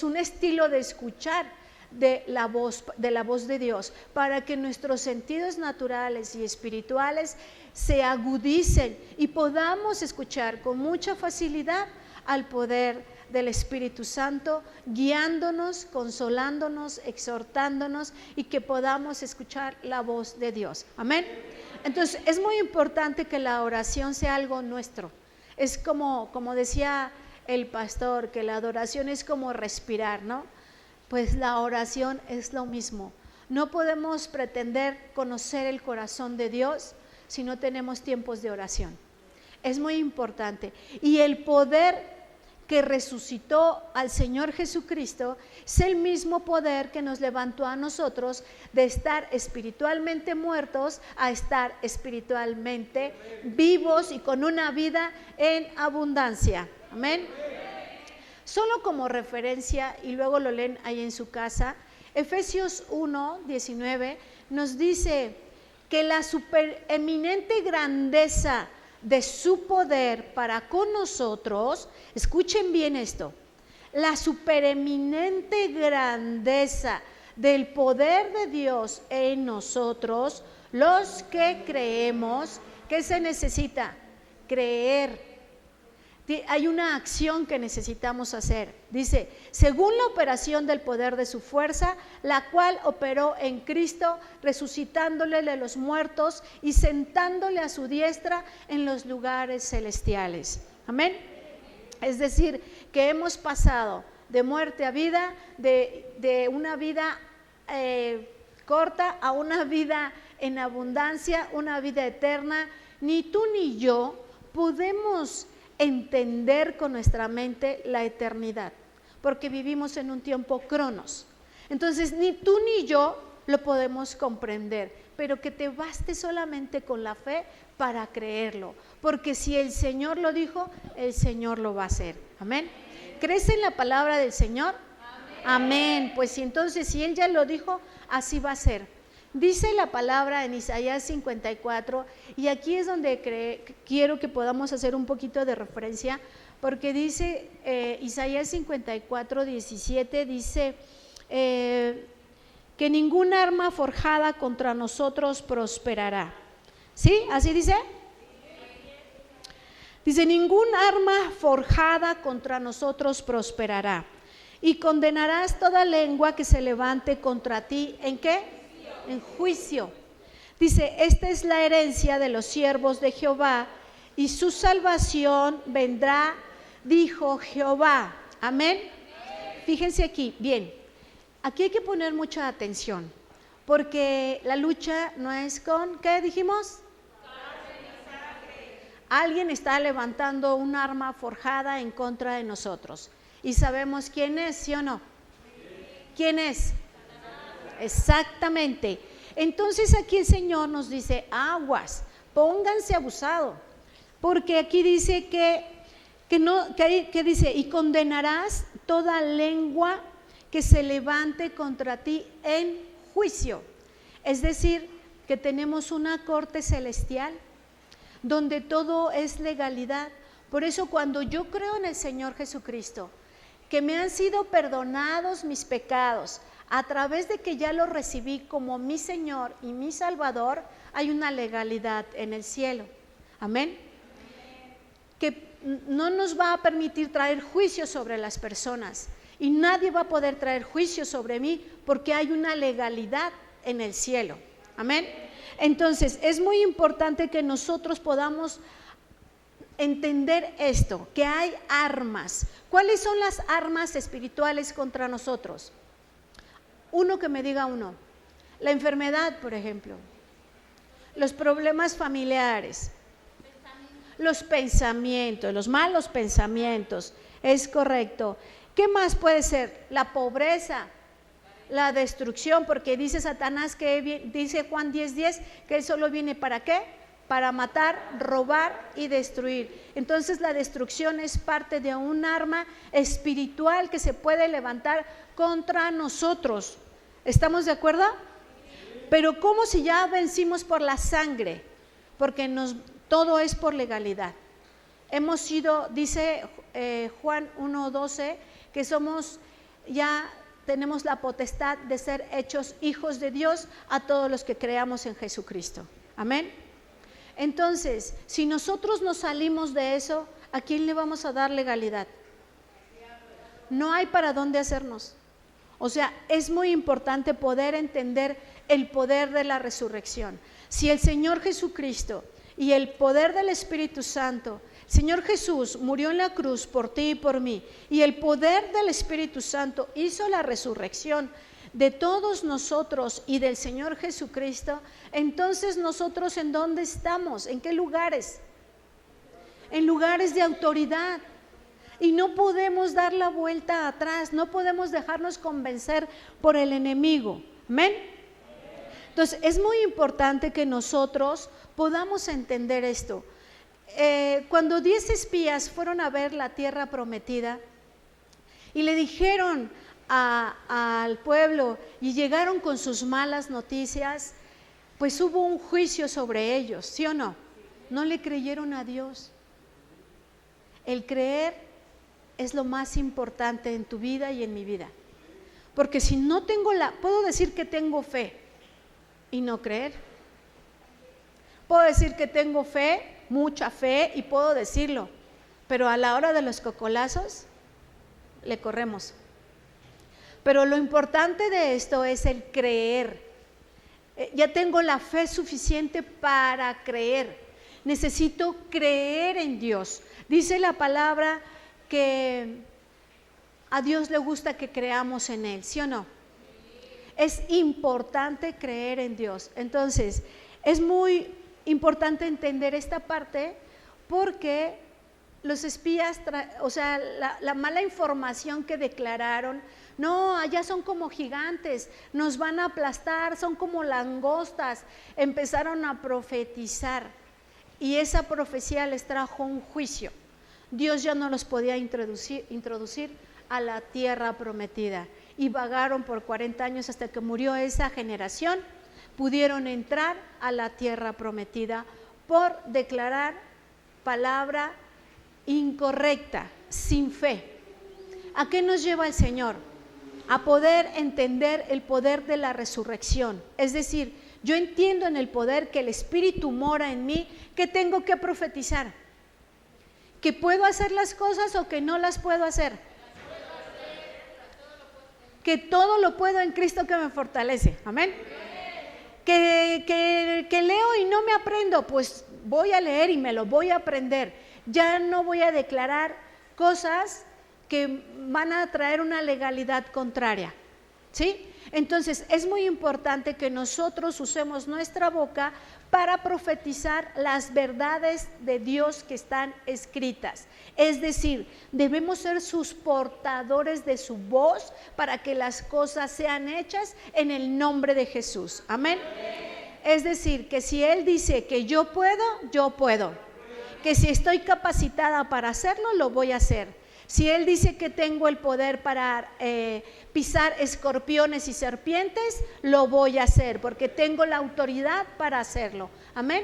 un estilo de escuchar de la voz de Dios, para que nuestros sentidos naturales y espirituales se agudicen y podamos escuchar con mucha facilidad al poder del Espíritu Santo, guiándonos, consolándonos, exhortándonos y que podamos escuchar la voz de Dios. Amén. Entonces es muy importante que la oración sea algo nuestro. Es como decía el pastor, que la adoración es como respirar, ¿no? Pues la oración es lo mismo. No podemos pretender conocer el corazón de Dios si no tenemos tiempos de oración. Es muy importante. Y el poder que resucitó al Señor Jesucristo es el mismo poder que nos levantó a nosotros de estar espiritualmente muertos a estar espiritualmente vivos y con una vida en abundancia. Amén. Solo como referencia, y luego lo leen ahí en su casa, Efesios 1:19 nos dice que la supereminente grandeza de su poder para con nosotros, escuchen bien esto, la supereminente grandeza del poder de Dios en nosotros, los que creemos. ¿Qué se necesita? Creer. Hay una acción que necesitamos hacer. Dice, según la operación del poder de su fuerza, la cual operó en Cristo, resucitándole de los muertos y sentándole a su diestra en los lugares celestiales. Amén. Es decir, que hemos pasado de muerte a vida, de una vida corta a una vida en abundancia, una vida eterna. Ni tú ni yo podemos entender con nuestra mente la eternidad, porque vivimos en un tiempo cronos. Entonces ni tú ni yo lo podemos comprender, pero que te baste solamente con la fe para creerlo, porque si el Señor lo dijo, el Señor lo va a hacer. Amén. ¿Crees en la palabra del Señor? Amén. Pues entonces si Él ya lo dijo, así va a ser. Dice la palabra en Isaías 54, y aquí es donde quiero que podamos hacer un poquito de referencia, porque dice Isaías 54, 17, dice que ningún arma forjada contra nosotros prosperará. ¿Sí? ¿Así dice? Dice, ningún arma forjada contra nosotros prosperará, y condenarás toda lengua que se levante contra ti. ¿En qué? En juicio. Dice, esta es la herencia de los siervos de Jehová, y su salvación vendrá, dijo Jehová. Amén. Fíjense aquí, bien, aquí hay que poner mucha atención, porque la lucha no es con, ¿qué dijimos? Alguien está levantando un arma forjada en contra de nosotros. ¿Y sabemos quién es, sí o no? ¿Quién es? Exactamente. Entonces aquí el Señor nos dice, aguas, pónganse abusado, porque aquí dice que dice, y condenarás toda lengua que se levante contra ti en juicio. Es decir, que tenemos una corte celestial donde todo es legalidad. Por eso cuando yo creo en el Señor Jesucristo, que me han sido perdonados mis pecados, a través de que ya lo recibí como mi Señor y mi Salvador, hay una legalidad en el cielo. Amén. Que no nos va a permitir traer juicio sobre las personas, y nadie va a poder traer juicio sobre mí, porque hay una legalidad en el cielo. Amén. Entonces es muy importante que nosotros podamos entender esto, que hay armas. ¿Cuáles son las armas espirituales contra nosotros? Uno que me diga uno. La enfermedad, por ejemplo, los problemas familiares, los pensamientos, los malos pensamientos, es correcto. ¿Qué más puede ser? La pobreza, la destrucción, porque dice Satanás, que dice Juan 10:10, que él solo viene ¿para qué? Para matar, robar y destruir. Entonces la destrucción es parte de un arma espiritual que se puede levantar contra nosotros. ¿Estamos de acuerdo? Pero ¿cómo si ya vencimos por la sangre? Porque todo es por legalidad. Hemos sido, dice Juan 1:12, que tenemos la potestad de ser hechos hijos de Dios a todos los que creamos en Jesucristo. Amén. Entonces, si nosotros nos salimos de eso, ¿a quién le vamos a dar legalidad? No hay para dónde hacernos. O sea, es muy importante poder entender el poder de la resurrección. Si el Señor Jesucristo y el poder del Espíritu Santo, Señor Jesús murió en la cruz por ti y por mí, y el poder del Espíritu Santo hizo la resurrección de todos nosotros y del Señor Jesucristo, entonces nosotros ¿en dónde estamos? ¿En qué lugares? En lugares de autoridad. Y no podemos dar la vuelta atrás, no podemos dejarnos convencer por el enemigo. ¿Amén? Entonces es muy importante que nosotros podamos entender esto. Cuando 10 espías fueron a ver la tierra prometida y le dijeron al pueblo y llegaron con sus malas noticias, pues hubo un juicio sobre ellos, ¿sí o no? No le creyeron a Dios. El creer es lo más importante en tu vida y en mi vida, porque si no tengo puedo decir que tengo fe y no creer. Puedo decir que tengo fe, mucha fe, y puedo decirlo, pero a la hora de los cocolazos le corremos. Pero lo importante de esto es el creer. Ya tengo la fe suficiente para creer. Necesito creer en Dios. Dice la palabra que a Dios le gusta que creamos en Él, ¿sí o no? Es importante creer en Dios. Entonces, es muy importante entender esta parte, porque los espías, la mala información que declararon, no, allá son como gigantes, nos van a aplastar, son como langostas, empezaron a profetizar, y esa profecía les trajo un juicio. Dios ya no los podía introducir a la tierra prometida, y vagaron por 40 años hasta que murió esa generación, pudieron entrar a la tierra prometida por declarar palabra incorrecta, sin fe. ¿A qué nos lleva el Señor? A poder entender el poder de la resurrección. Es decir, yo entiendo en el poder que el Espíritu mora en mí, que tengo que profetizar, que puedo hacer las cosas o que no las puedo hacer, que todo lo puedo en Cristo que me fortalece. Amén. Que leo y no me aprendo, pues voy a leer y me lo voy a aprender. Ya no voy a declarar cosas que van a traer una legalidad contraria, ¿sí? Entonces es muy importante que nosotros usemos nuestra boca para profetizar las verdades de Dios que están escritas. Es decir, debemos ser sus portadores de su voz para que las cosas sean hechas en el nombre de Jesús. Amén. Es decir, que si Él dice que yo puedo, yo puedo. Que si estoy capacitada para hacerlo, lo voy a hacer. Si Él dice que tengo el poder para pisar escorpiones y serpientes, lo voy a hacer, porque tengo la autoridad para hacerlo. Amén.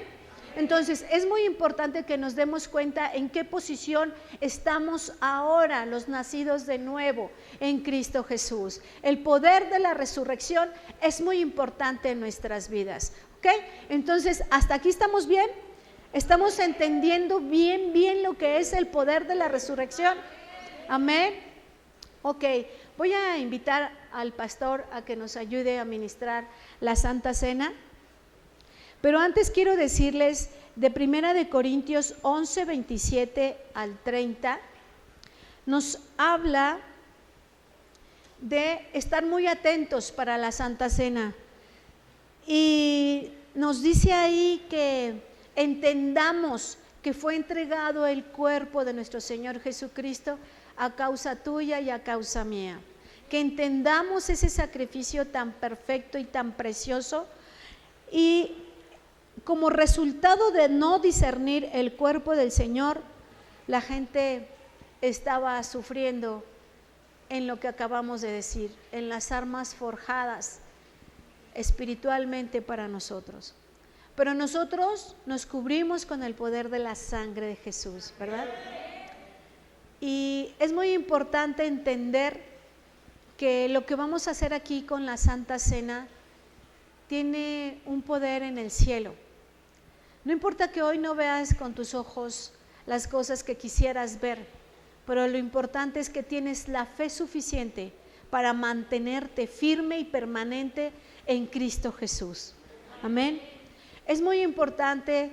Entonces es muy importante que nos demos cuenta en qué posición estamos ahora los nacidos de nuevo en Cristo Jesús. El poder de la resurrección es muy importante en nuestras vidas, ¿ok? Entonces, ¿hasta aquí estamos bien? ¿Estamos entendiendo bien lo que es el poder de la resurrección? Amén. Ok, voy a invitar al pastor a que nos ayude a ministrar la Santa Cena. Pero antes quiero decirles de 1 Corintios 11, 27 al 30, nos habla de estar muy atentos para la Santa Cena. Y nos dice ahí que entendamos que fue entregado el cuerpo de nuestro Señor Jesucristo a causa tuya y a causa mía. Que entendamos ese sacrificio tan perfecto y tan precioso, y como resultado de no discernir el cuerpo del Señor, la gente estaba sufriendo en lo que acabamos de decir, en las armas forjadas espiritualmente para nosotros. Pero nosotros nos cubrimos con el poder de la sangre de Jesús, ¿verdad? Y es muy importante entender que lo que vamos a hacer aquí con la Santa Cena tiene un poder en el cielo. No importa que hoy no veas con tus ojos las cosas que quisieras ver, pero lo importante es que tienes la fe suficiente para mantenerte firme y permanente en Cristo Jesús. Amén. Es muy importante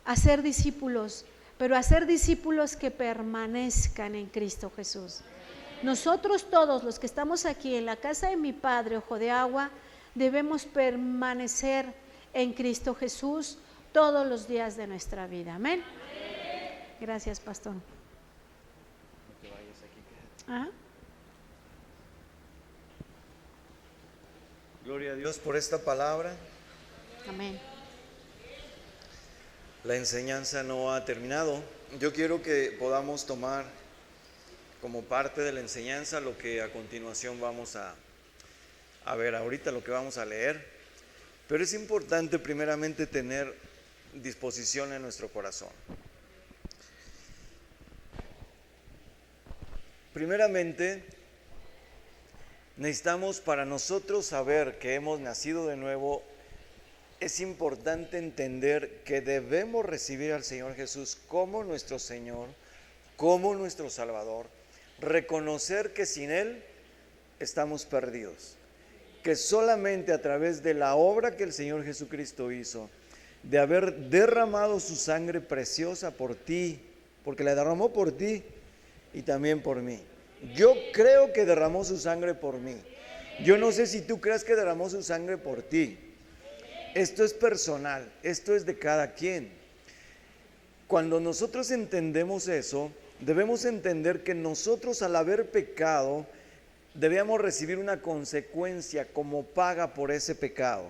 hacer discípulos, pero hacer discípulos que permanezcan en Cristo Jesús. Nosotros todos los que estamos aquí en la casa de mi Padre, Ojo de Agua, debemos permanecer en Cristo Jesús todos los días de nuestra vida. Amén. Gracias, pastor. No te vayas aquí. Ajá. Gloria a Dios por esta palabra. Amén. La enseñanza no ha terminado. Yo quiero que podamos tomar como parte de la enseñanza lo que a continuación vamos a ver ahorita, lo que vamos a leer. Pero es importante primeramente tener disposición en nuestro corazón. Primeramente, necesitamos, para nosotros saber que hemos nacido de nuevo, es importante entender que debemos recibir al Señor Jesús como nuestro Señor, como nuestro Salvador, reconocer que sin Él estamos perdidos, que solamente a través de la obra que el Señor Jesucristo hizo, de haber derramado su sangre preciosa por ti, porque la derramó por ti y también por mí. Yo creo que derramó su sangre por mí. Yo no sé si tú crees que derramó su sangre por ti. Esto es personal, esto es de cada quien. Cuando nosotros entendemos eso, debemos entender que nosotros, al haber pecado, debemos recibir una consecuencia como paga por ese pecado.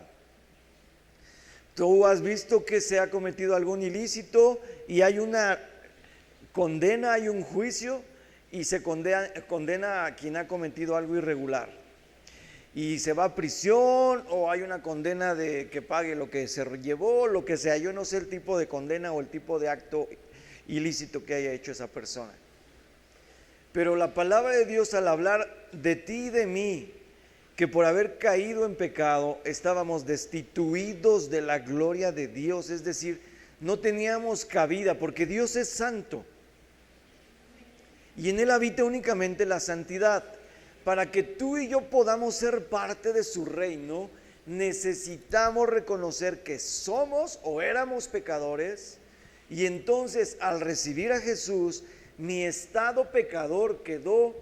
Tú has visto que se ha cometido algún ilícito y hay una condena, hay un juicio y se condena a quien ha cometido algo irregular. y se va a prisión, o hay una condena de que pague lo que se llevó, lo que sea. Yo no sé el tipo de condena o el tipo de acto ilícito que haya hecho esa persona. Pero la palabra de Dios, al hablar de ti y de mí, que por haber caído en pecado estábamos destituidos de la gloria de Dios, es decir, no teníamos cabida, porque Dios es santo y en Él habita únicamente la santidad. Para que tú y yo podamos ser parte de su reino, necesitamos reconocer que somos o éramos pecadores, y entonces al recibir a Jesús, mi estado pecador quedó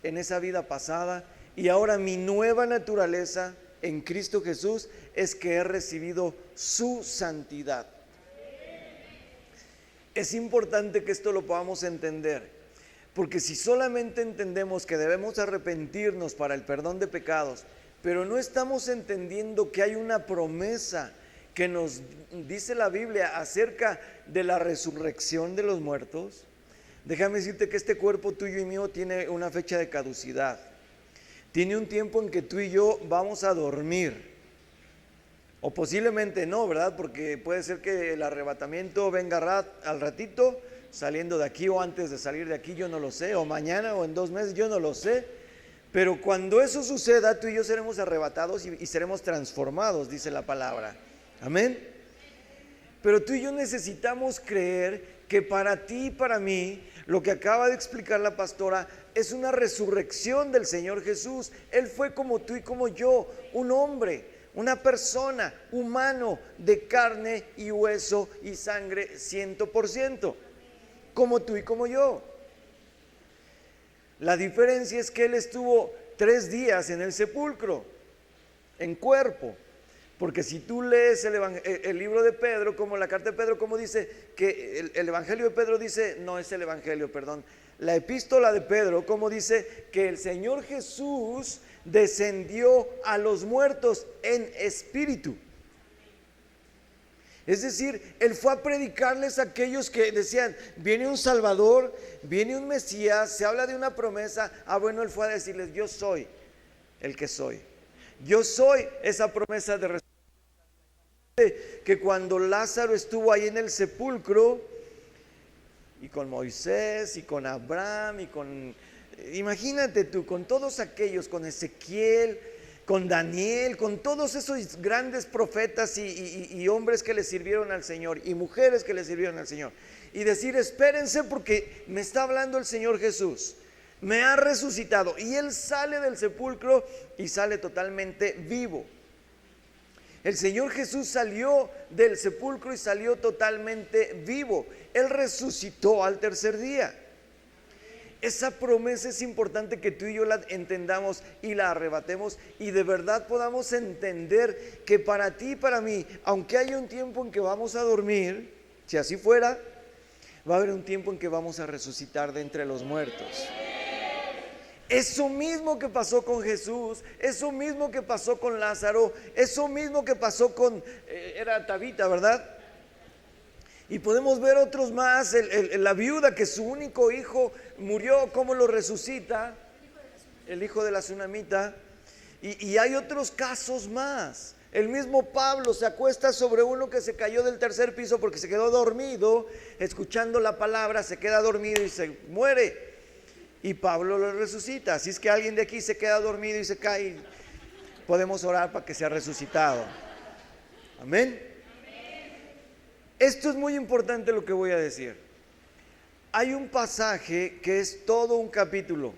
en esa vida pasada, y ahora mi nueva naturaleza en Cristo Jesús es que he recibido su santidad. Es importante que esto lo podamos entender, porque si solamente entendemos que debemos arrepentirnos para el perdón de pecados, pero no estamos entendiendo que hay una promesa que nos dice la Biblia acerca de la resurrección de los muertos, déjame decirte que este cuerpo tuyo y mío tiene una fecha de caducidad. Tiene un tiempo en que tú y yo vamos a dormir, o posiblemente no, ¿verdad? Porque puede ser que el arrebatamiento venga al ratito, saliendo de aquí o antes de salir de aquí, yo no lo sé, o mañana o en 2 meses, yo no lo sé. Pero cuando eso suceda, tú y yo seremos arrebatados y seremos transformados, dice la palabra. Amén. Pero tú y yo necesitamos creer que para ti y para mí, lo que acaba de explicar la pastora es una resurrección del Señor Jesús. Él fue como tú y como yo, un hombre, una persona, humano, de carne y hueso y sangre 100%, como tú y como yo. La diferencia es que Él estuvo 3 días en el sepulcro, en cuerpo. Porque si tú lees el libro de Pedro, como la carta de Pedro, como dice que el evangelio de Pedro dice, no es el evangelio, perdón, la epístola de Pedro, como dice que el Señor Jesús descendió a los muertos en espíritu. Es decir, Él fue a predicarles a aquellos que decían, viene un Salvador, viene un Mesías, se habla de una promesa. Bueno, Él fue a decirles, yo soy el que soy. Yo soy esa promesa de resurrección. Que cuando Lázaro estuvo ahí en el sepulcro, y con Moisés, y con Abraham, y con, imagínate tú, con todos aquellos, con Ezequiel, con Daniel, con todos esos grandes profetas y hombres que le sirvieron al Señor, y mujeres que le sirvieron al Señor, y decir, espérense porque me está hablando el Señor Jesús, me ha resucitado. Y Él sale del sepulcro y sale totalmente vivo. El Señor Jesús salió del sepulcro y salió totalmente vivo. Él resucitó al 3er día. Esa promesa es importante que tú y yo la entendamos y la arrebatemos, y de verdad podamos entender que para ti y para mí, aunque haya un tiempo en que vamos a dormir, si así fuera, va a haber un tiempo en que vamos a resucitar de entre los muertos. Eso mismo que pasó con Jesús, eso mismo que pasó con Lázaro, eso mismo que pasó con, era Tabita, ¿verdad? Y podemos ver otros más, la viuda que su único hijo murió, ¿cómo lo resucita? El hijo de la tsunamita. Y hay otros casos más. El mismo Pablo se acuesta sobre uno que se cayó del 3er piso porque se quedó dormido, escuchando la palabra, se queda dormido y se muere. Y Pablo lo resucita. Así es que alguien de aquí se queda dormido y se cae, podemos orar para que sea resucitado. Amén. Esto es muy importante lo que voy a decir. Hay un pasaje que es todo un capítulo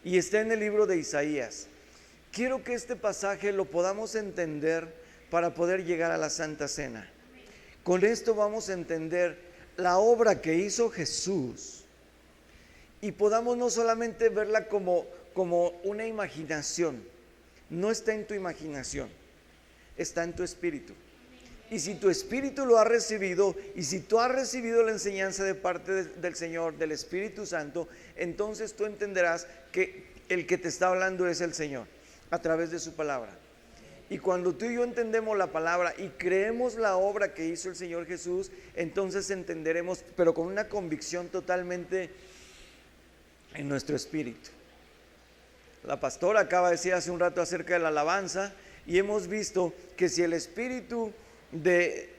y está en el libro de Isaías. Quiero que este pasaje lo podamos entender para poder llegar a la Santa Cena. Con esto vamos a entender la obra que hizo Jesús y podamos no solamente verla como una imaginación. No está en tu imaginación, está en tu espíritu. Y si tu espíritu lo ha recibido, y si tú has recibido la enseñanza de parte del Señor, del Espíritu Santo, entonces tú entenderás que el que te está hablando es el Señor a través de su palabra. Y cuando tú y yo entendemos la palabra y creemos la obra que hizo el Señor Jesús, entonces entenderemos, pero con una convicción totalmente en nuestro espíritu. La pastora acaba de decir hace un rato acerca de la alabanza, y hemos visto que si el espíritu de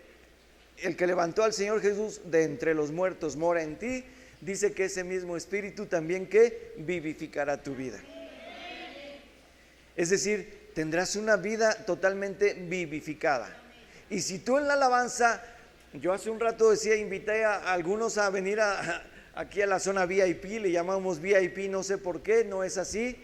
el que levantó al Señor Jesús de entre los muertos mora en ti, dice que ese mismo espíritu también que vivificará tu vida. Es decir, tendrás una vida totalmente vivificada. Y si tú en la alabanza, yo hace un rato decía, invité a algunos a venir aquí a la zona VIP, le llamamos VIP, no sé por qué, no es así,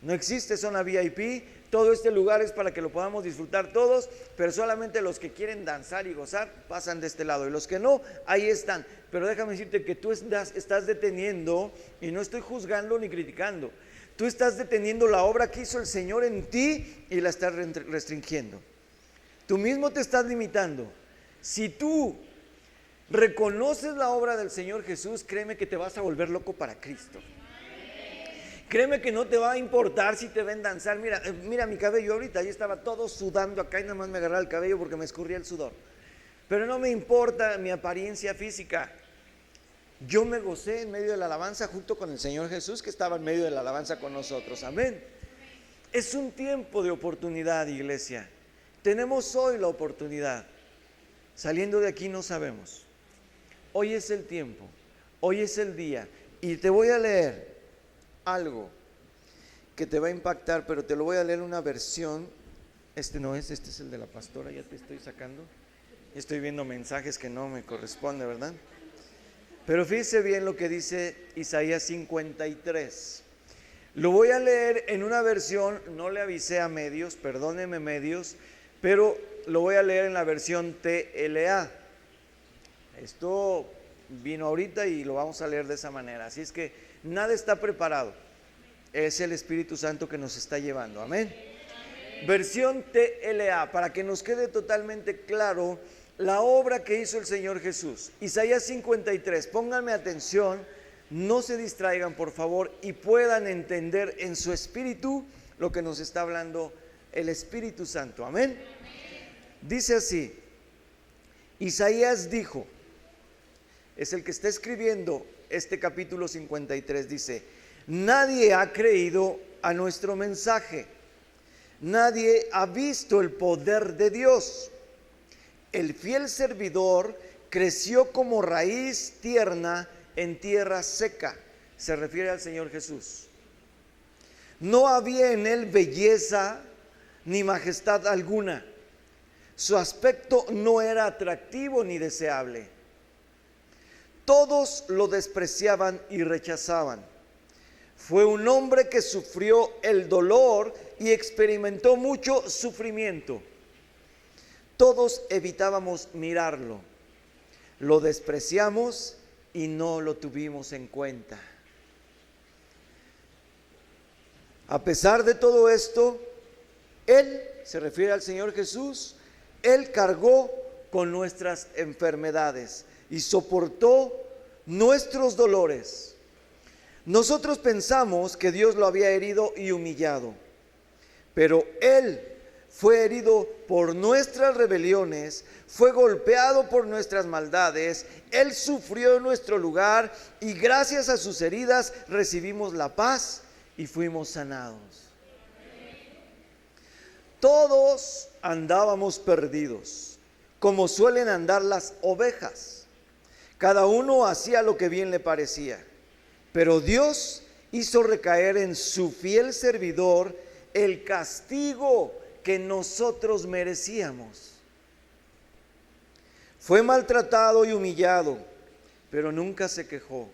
no existe zona VIP, todo este lugar es para que lo podamos disfrutar todos, pero solamente los que quieren danzar y gozar pasan de este lado, y los que no, ahí están. Pero déjame decirte que tú estás deteniendo, y no estoy juzgando ni criticando, tú estás deteniendo la obra que hizo el Señor en ti y la estás restringiendo. Tú mismo te estás limitando. Si tú reconoces la obra del Señor Jesús, créeme que te vas a volver loco para Cristo. Créeme que no te va a importar si te ven danzar. Mira mi cabello ahorita, yo estaba todo sudando acá y nada más me agarraba el cabello porque me escurría el sudor. Pero no me importa mi apariencia física. Yo me gocé en medio de la alabanza junto con el Señor Jesús, que estaba en medio de la alabanza con nosotros. Amén. Es un tiempo de oportunidad, iglesia. Tenemos hoy la oportunidad. Saliendo de aquí no sabemos. Hoy es el tiempo, hoy es el día. Y te voy a leer algo que te va a impactar, pero te lo voy a leer en una versión. Este es el de la pastora, ya te estoy sacando. Estoy viendo mensajes que no me corresponde, ¿verdad? Pero fíjese bien lo que dice Isaías 53. Lo voy a leer en una versión, no le avisé a medios, perdónenme medios, pero lo voy a leer en la versión TLA. Esto vino ahorita y lo vamos a leer de esa manera. Así es que nada está preparado. Es el Espíritu Santo que nos está llevando. Amén. Versión TLA, para que nos quede totalmente claro la obra que hizo el Señor Jesús. Isaías 53, pónganme atención, no se distraigan por favor y puedan entender en su espíritu lo que nos está hablando el Espíritu Santo. Amén. Dice así, Isaías dijo, es el que está escribiendo este capítulo 53, dice: nadie ha creído a nuestro mensaje, nadie ha visto el poder de Dios. El fiel servidor creció como raíz tierna en tierra seca. Se refiere al Señor Jesús. No había en él belleza ni majestad alguna. Su aspecto no era atractivo ni deseable. Todos lo despreciaban y rechazaban. Fue un hombre que sufrió el dolor y experimentó mucho sufrimiento. Todos evitábamos mirarlo. Lo despreciamos y no lo tuvimos en cuenta. A pesar de todo esto, Él, se refiere al Señor Jesús, Él cargó con nuestras enfermedades y soportó nuestros dolores. Nosotros pensamos que Dios lo había herido y humillado, pero Él fue herido por nuestras rebeliones, fue golpeado por nuestras maldades, Él sufrió en nuestro lugar y gracias a sus heridas recibimos la paz y fuimos sanados. Todos andábamos perdidos, como suelen andar las ovejas. Cada uno hacía lo que bien le parecía, pero Dios hizo recaer en su fiel servidor el castigo que nosotros merecíamos. Fue maltratado y humillado, pero nunca se quejó.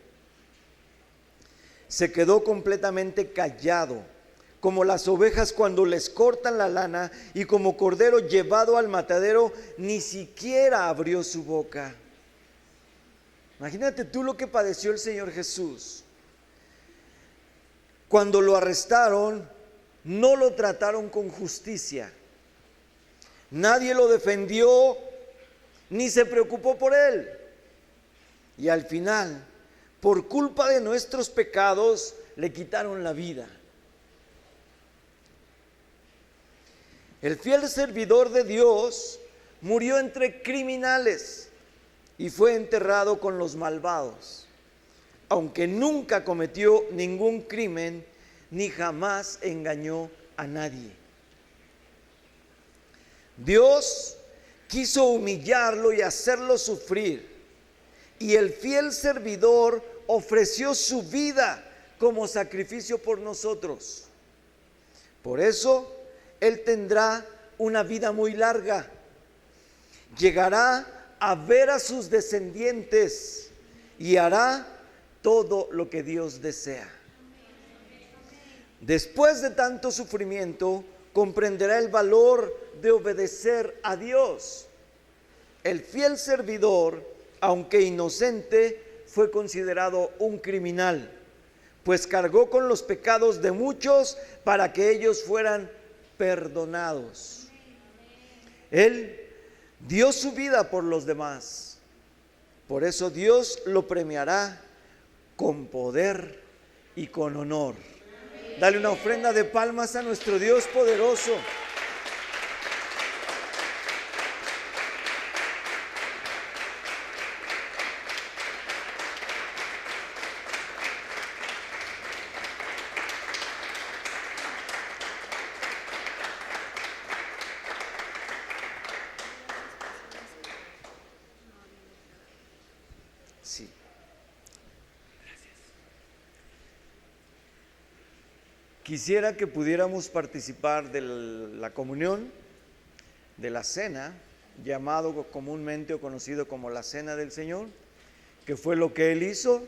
Se quedó completamente callado, como las ovejas cuando les cortan la lana, y como cordero llevado al matadero, ni siquiera abrió su boca. Imagínate tú lo que padeció el Señor Jesús. Cuando lo arrestaron, no lo trataron con justicia. Nadie lo defendió ni se preocupó por él. Y al final, por culpa de nuestros pecados, le quitaron la vida. El fiel servidor de Dios murió entre criminales y fue enterrado con los malvados. Aunque nunca cometió ningún crimen, ni jamás engañó a nadie. Dios quiso humillarlo y hacerlo sufrir, y el fiel servidor ofreció su vida como sacrificio por nosotros. Por eso Él tendrá una vida muy larga. Llegará a ver a sus descendientes y hará todo lo que Dios desea. Después de tanto sufrimiento, comprenderá el valor de obedecer a Dios. El fiel servidor, aunque inocente, fue considerado un criminal, pues cargó con los pecados de muchos para que ellos fueran perdonados. Él dio su vida por los demás. Por eso Dios lo premiará con poder y con honor. Dale una ofrenda de palmas a nuestro Dios poderoso. Sí. Quisiera que pudiéramos participar de la comunión, de la cena, llamado comúnmente o conocido como la Cena del Señor, que fue lo que Él hizo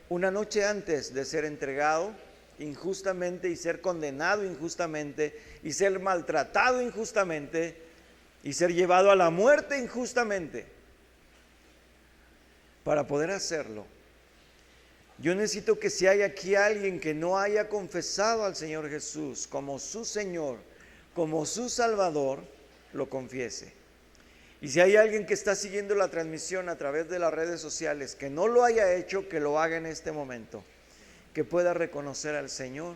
una noche antes de ser entregado injustamente y ser condenado injustamente y ser maltratado injustamente y ser llevado a la muerte injustamente. Para poder hacerlo, yo necesito que si hay aquí alguien que no haya confesado al Señor Jesús como su Señor, como su Salvador, lo confiese. Y si hay alguien que está siguiendo la transmisión a través de las redes sociales que no lo haya hecho, que lo haga en este momento, que pueda reconocer al Señor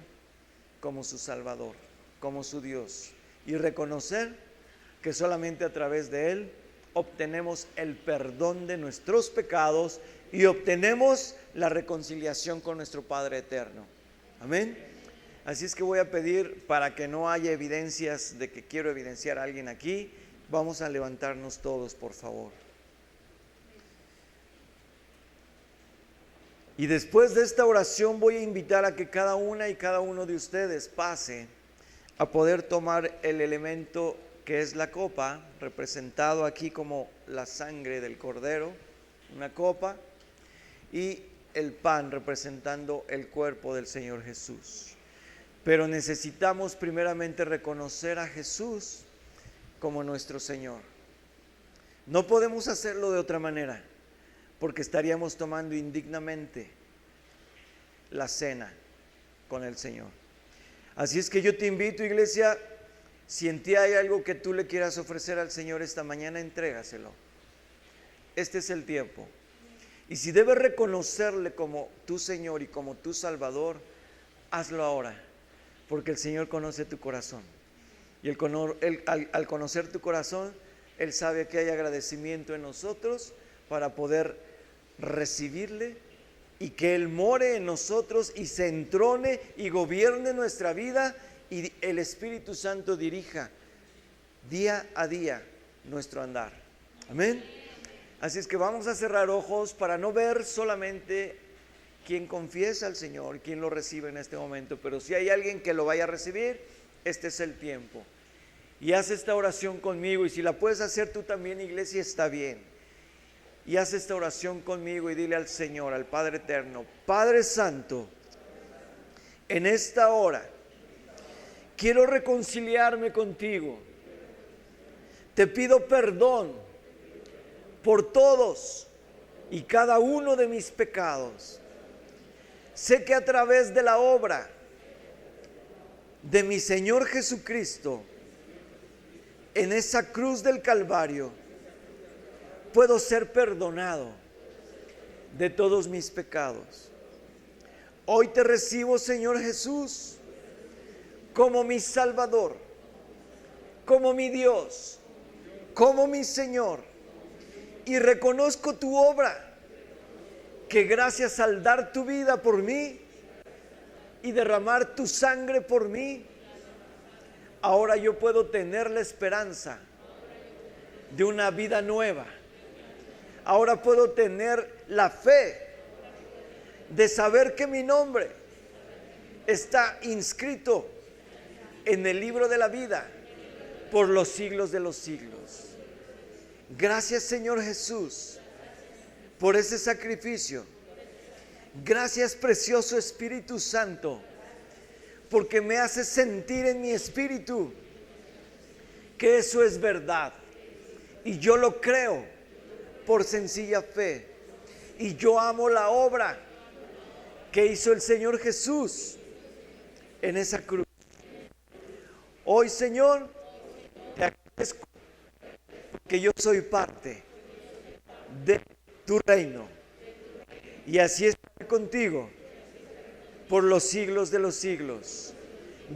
como su Salvador, como su Dios, y reconocer que solamente a través de Él obtenemos el perdón de nuestros pecados y obtenemos la reconciliación con nuestro Padre eterno. Amén. Así es que voy a pedir, para que no haya evidencias de que quiero evidenciar a alguien aquí, vamos a levantarnos todos, por favor. Y después de esta oración voy a invitar a que cada una y cada uno de ustedes pase a poder tomar el elemento que es la copa, representado aquí como la sangre del Cordero, una copa, y el pan representando el cuerpo del Señor Jesús. Pero necesitamos primeramente reconocer a Jesús como nuestro Señor. No podemos hacerlo de otra manera, porque estaríamos tomando indignamente la cena con el Señor. Así es que yo te invito, iglesia, si en ti hay algo que tú le quieras ofrecer al Señor esta mañana, entrégaselo. Este es el tiempo. Y si debes reconocerle como tu Señor y como tu Salvador, hazlo ahora, porque el Señor conoce tu corazón. Y al conocer tu corazón, Él sabe que hay agradecimiento en nosotros para poder recibirle y que Él more en nosotros y se entrone y gobierne nuestra vida y el Espíritu Santo dirija día a día nuestro andar. Amén. Así es que vamos a cerrar ojos para no ver solamente quien confiesa al Señor, quien lo recibe en este momento, pero si hay alguien que lo vaya a recibir, este es el tiempo. Y haz esta oración conmigo, y si la puedes hacer tú también, iglesia, está bien. Y haz esta oración conmigo y dile al Señor, al Padre eterno: Padre Santo, en esta hora quiero reconciliarme contigo. Te pido perdón por todos y cada uno de mis pecados. Sé que a través de la obra de mi Señor Jesucristo en esa cruz del Calvario puedo ser perdonado de todos mis pecados. Hoy te recibo, Señor Jesús, como mi Salvador, como mi Dios, como mi Señor. Y reconozco tu obra, que gracias al dar tu vida por mí, y derramar tu sangre por mí, ahora yo puedo tener la esperanza de una vida nueva. Ahora puedo tener la fe de saber que mi nombre está inscrito en el libro de la vida por los siglos de los siglos. Gracias, Señor Jesús, por ese sacrificio. Gracias, precioso Espíritu Santo, porque me hace sentir en mi espíritu que eso es verdad. Y yo lo creo por sencilla fe. Y yo amo la obra que hizo el Señor Jesús en esa cruz. Hoy, Señor, te agradezco que yo soy parte de tu reino. Y así estaré contigo por los siglos de los siglos.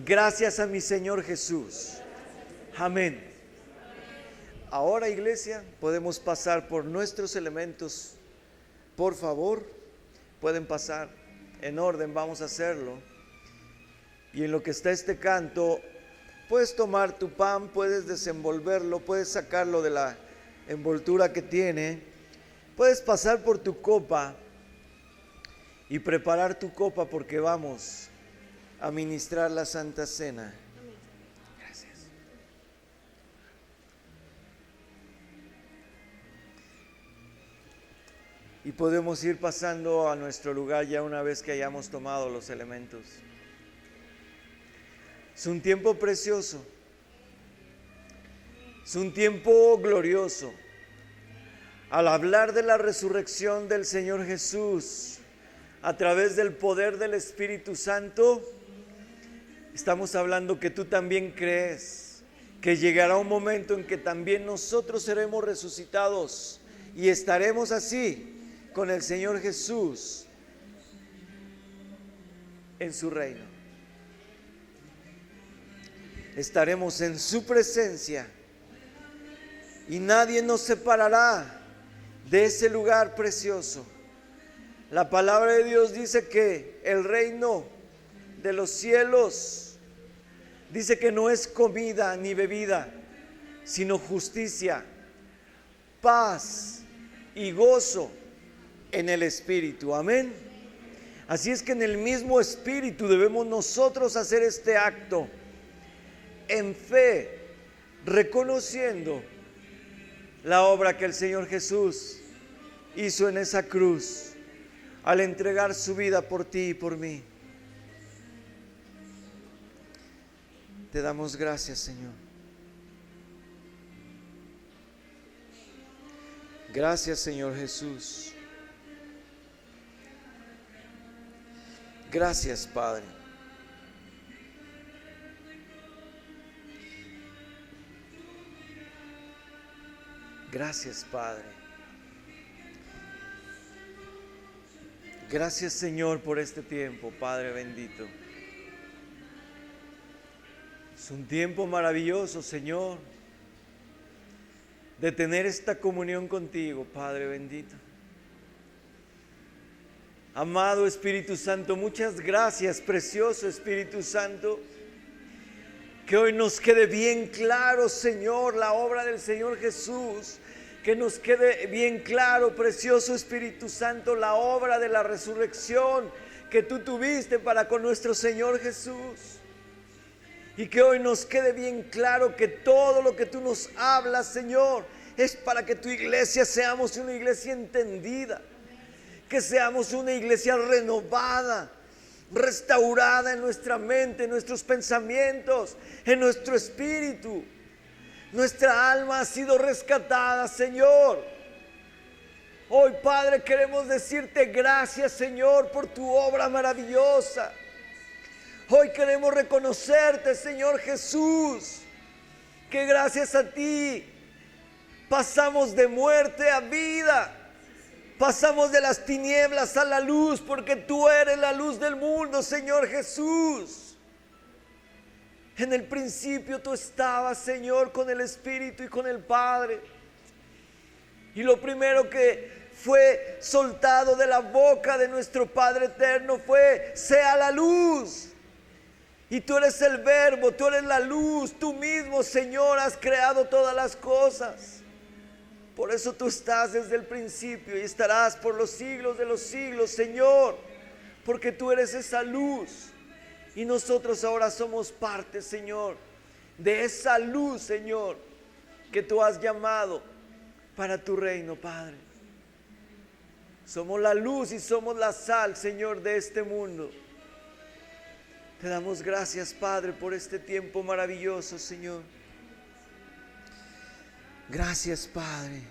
Gracias a mi Señor Jesús. Amén. Ahora, iglesia, podemos pasar por nuestros elementos. Por favor, pueden pasar en orden, vamos a hacerlo. Y en lo que está este canto, puedes tomar tu pan, puedes desenvolverlo, puedes sacarlo de la envoltura que tiene, puedes pasar por tu copa y preparar tu copa porque vamos a ministrar la Santa Cena. Gracias. Y podemos ir pasando a nuestro lugar ya una vez que hayamos tomado los elementos. Es un tiempo precioso, es un tiempo glorioso. Al hablar de la resurrección del Señor Jesús, a través del poder del Espíritu Santo, estamos hablando que tú también crees que llegará un momento en que también nosotros seremos resucitados y estaremos así con el Señor Jesús en su reino. Estaremos en su presencia y nadie nos separará de ese lugar precioso. La palabra de Dios dice que el reino de los cielos, dice que no es comida ni bebida, sino justicia, paz y gozo en el Espíritu. Amén. Así es que en el mismo Espíritu debemos nosotros hacer este acto en fe, reconociendo la obra que el Señor Jesús hizo en esa cruz al entregar su vida por ti y por mí. Te damos gracias, Señor. Gracias, Señor Jesús. Gracias, Padre. Gracias, Padre. Gracias, Señor, por este tiempo, Padre bendito. Es un tiempo maravilloso, Señor, de tener esta comunión contigo, Padre bendito. Amado Espíritu Santo, muchas gracias, precioso Espíritu Santo. Que hoy nos quede bien claro, Señor, la obra del Señor Jesús. Que nos quede bien claro, precioso Espíritu Santo, la obra de la resurrección que tú tuviste para con nuestro Señor Jesús. Y que hoy nos quede bien claro que todo lo que tú nos hablas, Señor, es para que tu iglesia seamos una iglesia entendida. Que seamos una iglesia renovada, restaurada en nuestra mente, en nuestros pensamientos, en nuestro espíritu. Nuestra alma ha sido rescatada, Señor. Hoy, Padre, queremos decirte gracias, Señor, por tu obra maravillosa. Hoy queremos reconocerte, Señor Jesús, que gracias a ti pasamos de muerte a vida. Pasamos de las tinieblas a la luz, porque tú eres la luz del mundo, Señor Jesús. En el principio tú estabas, Señor, con el Espíritu y con el Padre. Y lo primero que fue soltado de la boca de nuestro Padre eterno, fue: sea la luz. Y tú eres el verbo, tú eres la luz, tú mismo, Señor, has creado todas las cosas. Por eso tú estás desde el principio y estarás por los siglos de los siglos, Señor, porque tú eres esa luz. Y nosotros ahora somos parte, Señor, de esa luz, Señor, que tú has llamado para tu reino, Padre. Somos la luz y somos la sal, Señor, de este mundo. Te damos gracias, Padre, por este tiempo maravilloso, Señor. Gracias, Padre.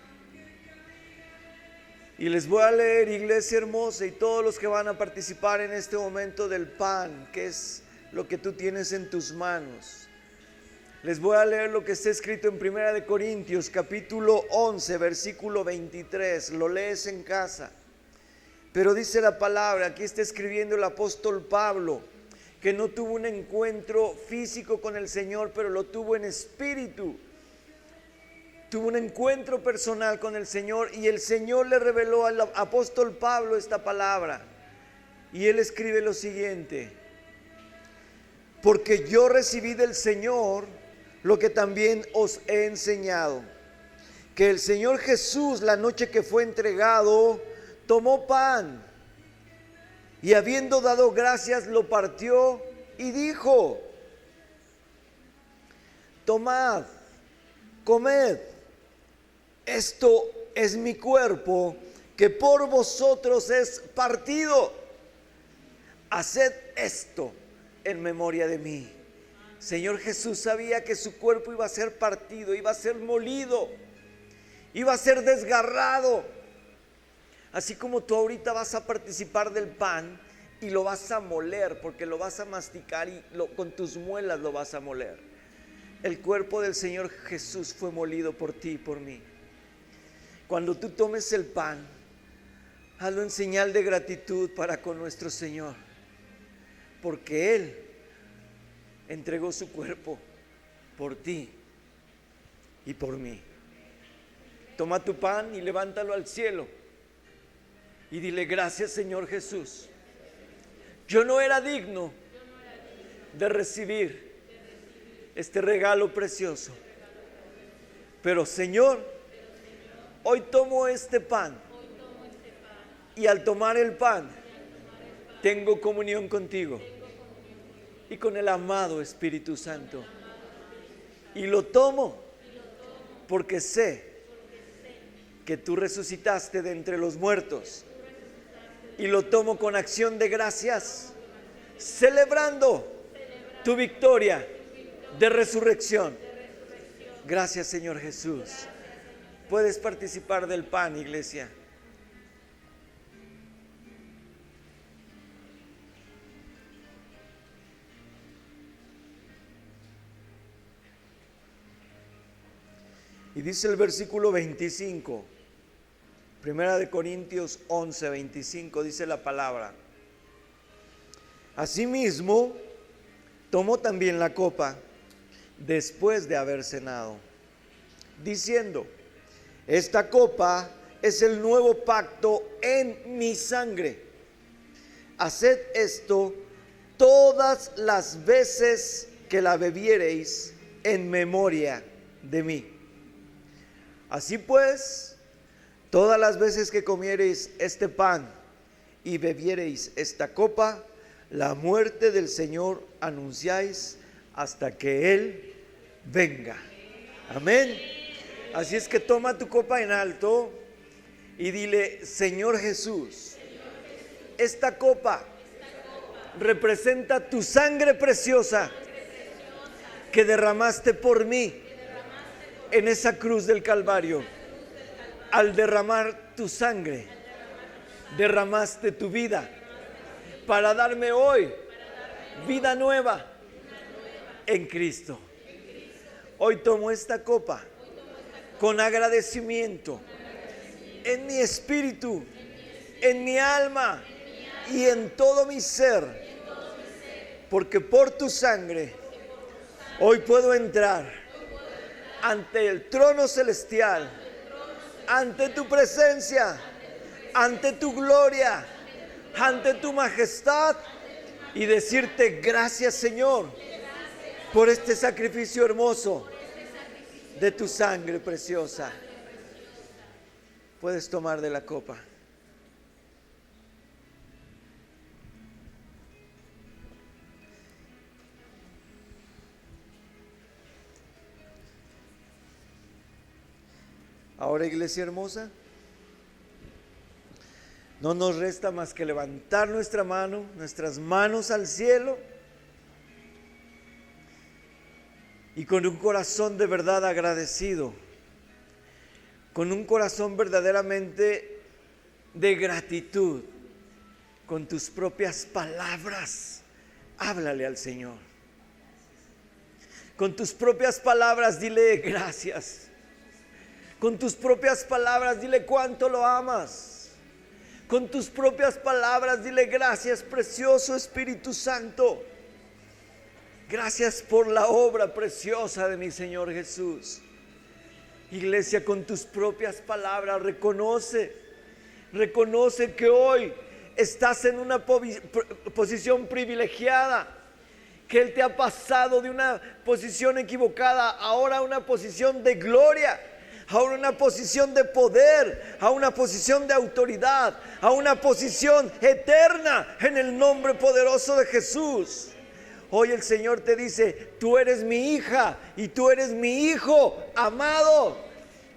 Y les voy a leer, iglesia hermosa, y todos los que van a participar en este momento del pan, que es lo que tú tienes en tus manos. Les voy a leer lo que está escrito en 1 Corintios, capítulo 11, versículo 23. Lo lees en casa. Pero dice la palabra, aquí está escribiendo el apóstol Pablo, que no tuvo un encuentro físico con el Señor, pero lo tuvo en espíritu. Tuvo un encuentro personal con el Señor y el Señor le reveló al apóstol Pablo esta palabra. Y él escribe lo siguiente: porque yo recibí del Señor lo que también os he enseñado, que el Señor Jesús, la noche que fue entregado, tomó pan y habiendo dado gracias lo partió y dijo: tomad, comed, esto es mi cuerpo que por vosotros es partido. Haced esto en memoria de mí. Señor Jesús sabía que su cuerpo iba a ser partido, iba a ser molido, iba a ser desgarrado. Así como tú ahorita vas a participar del pan y lo vas a moler, porque lo vas a masticar y con tus muelas lo vas a moler. El cuerpo del Señor Jesús fue molido por ti y por mí. Cuando tú tomes el pan, hazlo en señal de gratitud para con nuestro Señor, porque Él entregó su cuerpo por ti y por mí. Toma tu pan y levántalo al cielo y dile: gracias, Señor Jesús. Yo no era digno de recibir este regalo precioso, pero Señor, hoy tomo este pan y al tomar el pan tengo comunión contigo y con el amado Espíritu Santo. Y lo tomo porque sé que tú resucitaste de entre los muertos. Y lo tomo con acción de gracias, celebrando tu victoria de resurrección. Gracias, Señor Jesús. Puedes participar del pan, iglesia. Y dice el versículo 25, 1 Corintios 11, 25, dice la palabra: asimismo, tomó también la copa después de haber cenado, diciendo: esta copa es el nuevo pacto en mi sangre. Haced esto todas las veces que la bebiereis en memoria de mí. Así pues, todas las veces que comiereis este pan y bebiereis esta copa, la muerte del Señor anunciáis hasta que Él venga. Amén. Así es que toma tu copa en alto y dile: Señor Jesús, esta copa representa tu sangre preciosa que derramaste por mí en esa cruz del Calvario. Al derramar tu sangre, derramaste tu vida para darme hoy vida nueva en Cristo. Hoy tomo esta copa con agradecimiento en mi espíritu, en mi alma y en todo mi ser, porque por tu sangre hoy puedo entrar ante el trono celestial, ante tu presencia ante tu gloria, ante tu majestad, y decirte gracias, Señor, por este sacrificio hermoso de tu sangre preciosa. Puedes tomar de la copa. Ahora, iglesia hermosa, no nos resta más que levantar nuestras manos al cielo, y con un corazón de verdad agradecido, con un corazón verdaderamente de gratitud, con tus propias palabras, háblale al Señor. Con tus propias palabras dile gracias. Con tus propias palabras dile cuánto lo amas. Con tus propias palabras dile gracias, precioso Espíritu Santo. Gracias por la obra preciosa de mi Señor Jesús. Iglesia, con tus propias palabras reconoce que hoy estás en una posición privilegiada, que Él te ha pasado de una posición equivocada ahora a una posición de gloria, ahora una posición de poder, a una posición de autoridad, a una posición eterna en el nombre poderoso de Jesús. Hoy el Señor te dice: tú eres mi hija y tú eres mi hijo amado.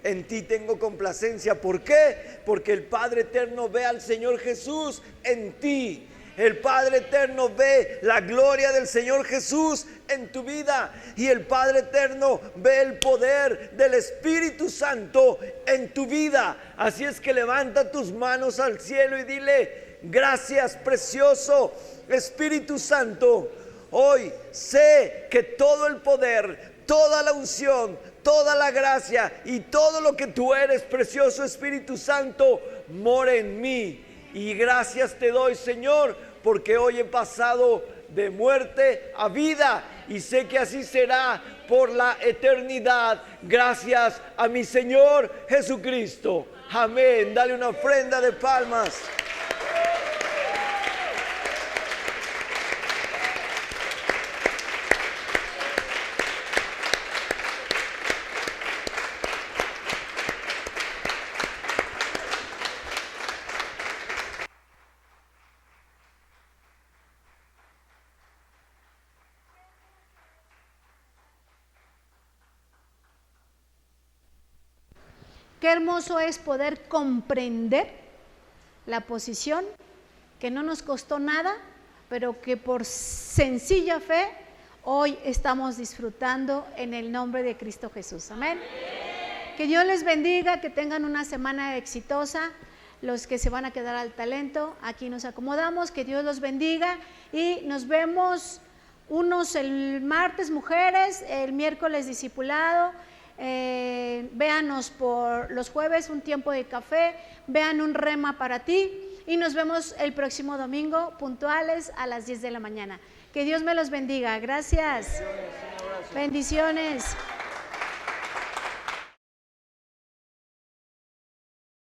En ti tengo complacencia. ¿Por qué? Porque el Padre Eterno ve al Señor Jesús en ti. El Padre Eterno ve la gloria del Señor Jesús en tu vida. Y el Padre Eterno ve el poder del Espíritu Santo en tu vida. Así es que levanta tus manos al cielo y dile: gracias, precioso Espíritu Santo. Hoy sé que todo el poder, toda la unción, toda la gracia y todo lo que tú eres, precioso Espíritu Santo, mora en mí. Y gracias te doy, Señor, porque hoy he pasado de muerte a vida y sé que así será por la eternidad. Gracias a mi Señor Jesucristo. Amén. Dale una ofrenda de palmas. Qué hermoso es poder comprender la posición que no nos costó nada, pero que por sencilla fe hoy estamos disfrutando en el nombre de Cristo Jesús. Amén. Que Dios les bendiga, que tengan una semana exitosa. Los que se van a quedar al talento, aquí nos acomodamos. Que Dios los bendiga y nos vemos unos el martes, mujeres, el miércoles discipulado. Véanos por los jueves, un tiempo de café, vean un rema para ti y nos vemos el próximo domingo puntuales a las 10 de la mañana. Que Dios me los bendiga. Gracias. Bendiciones.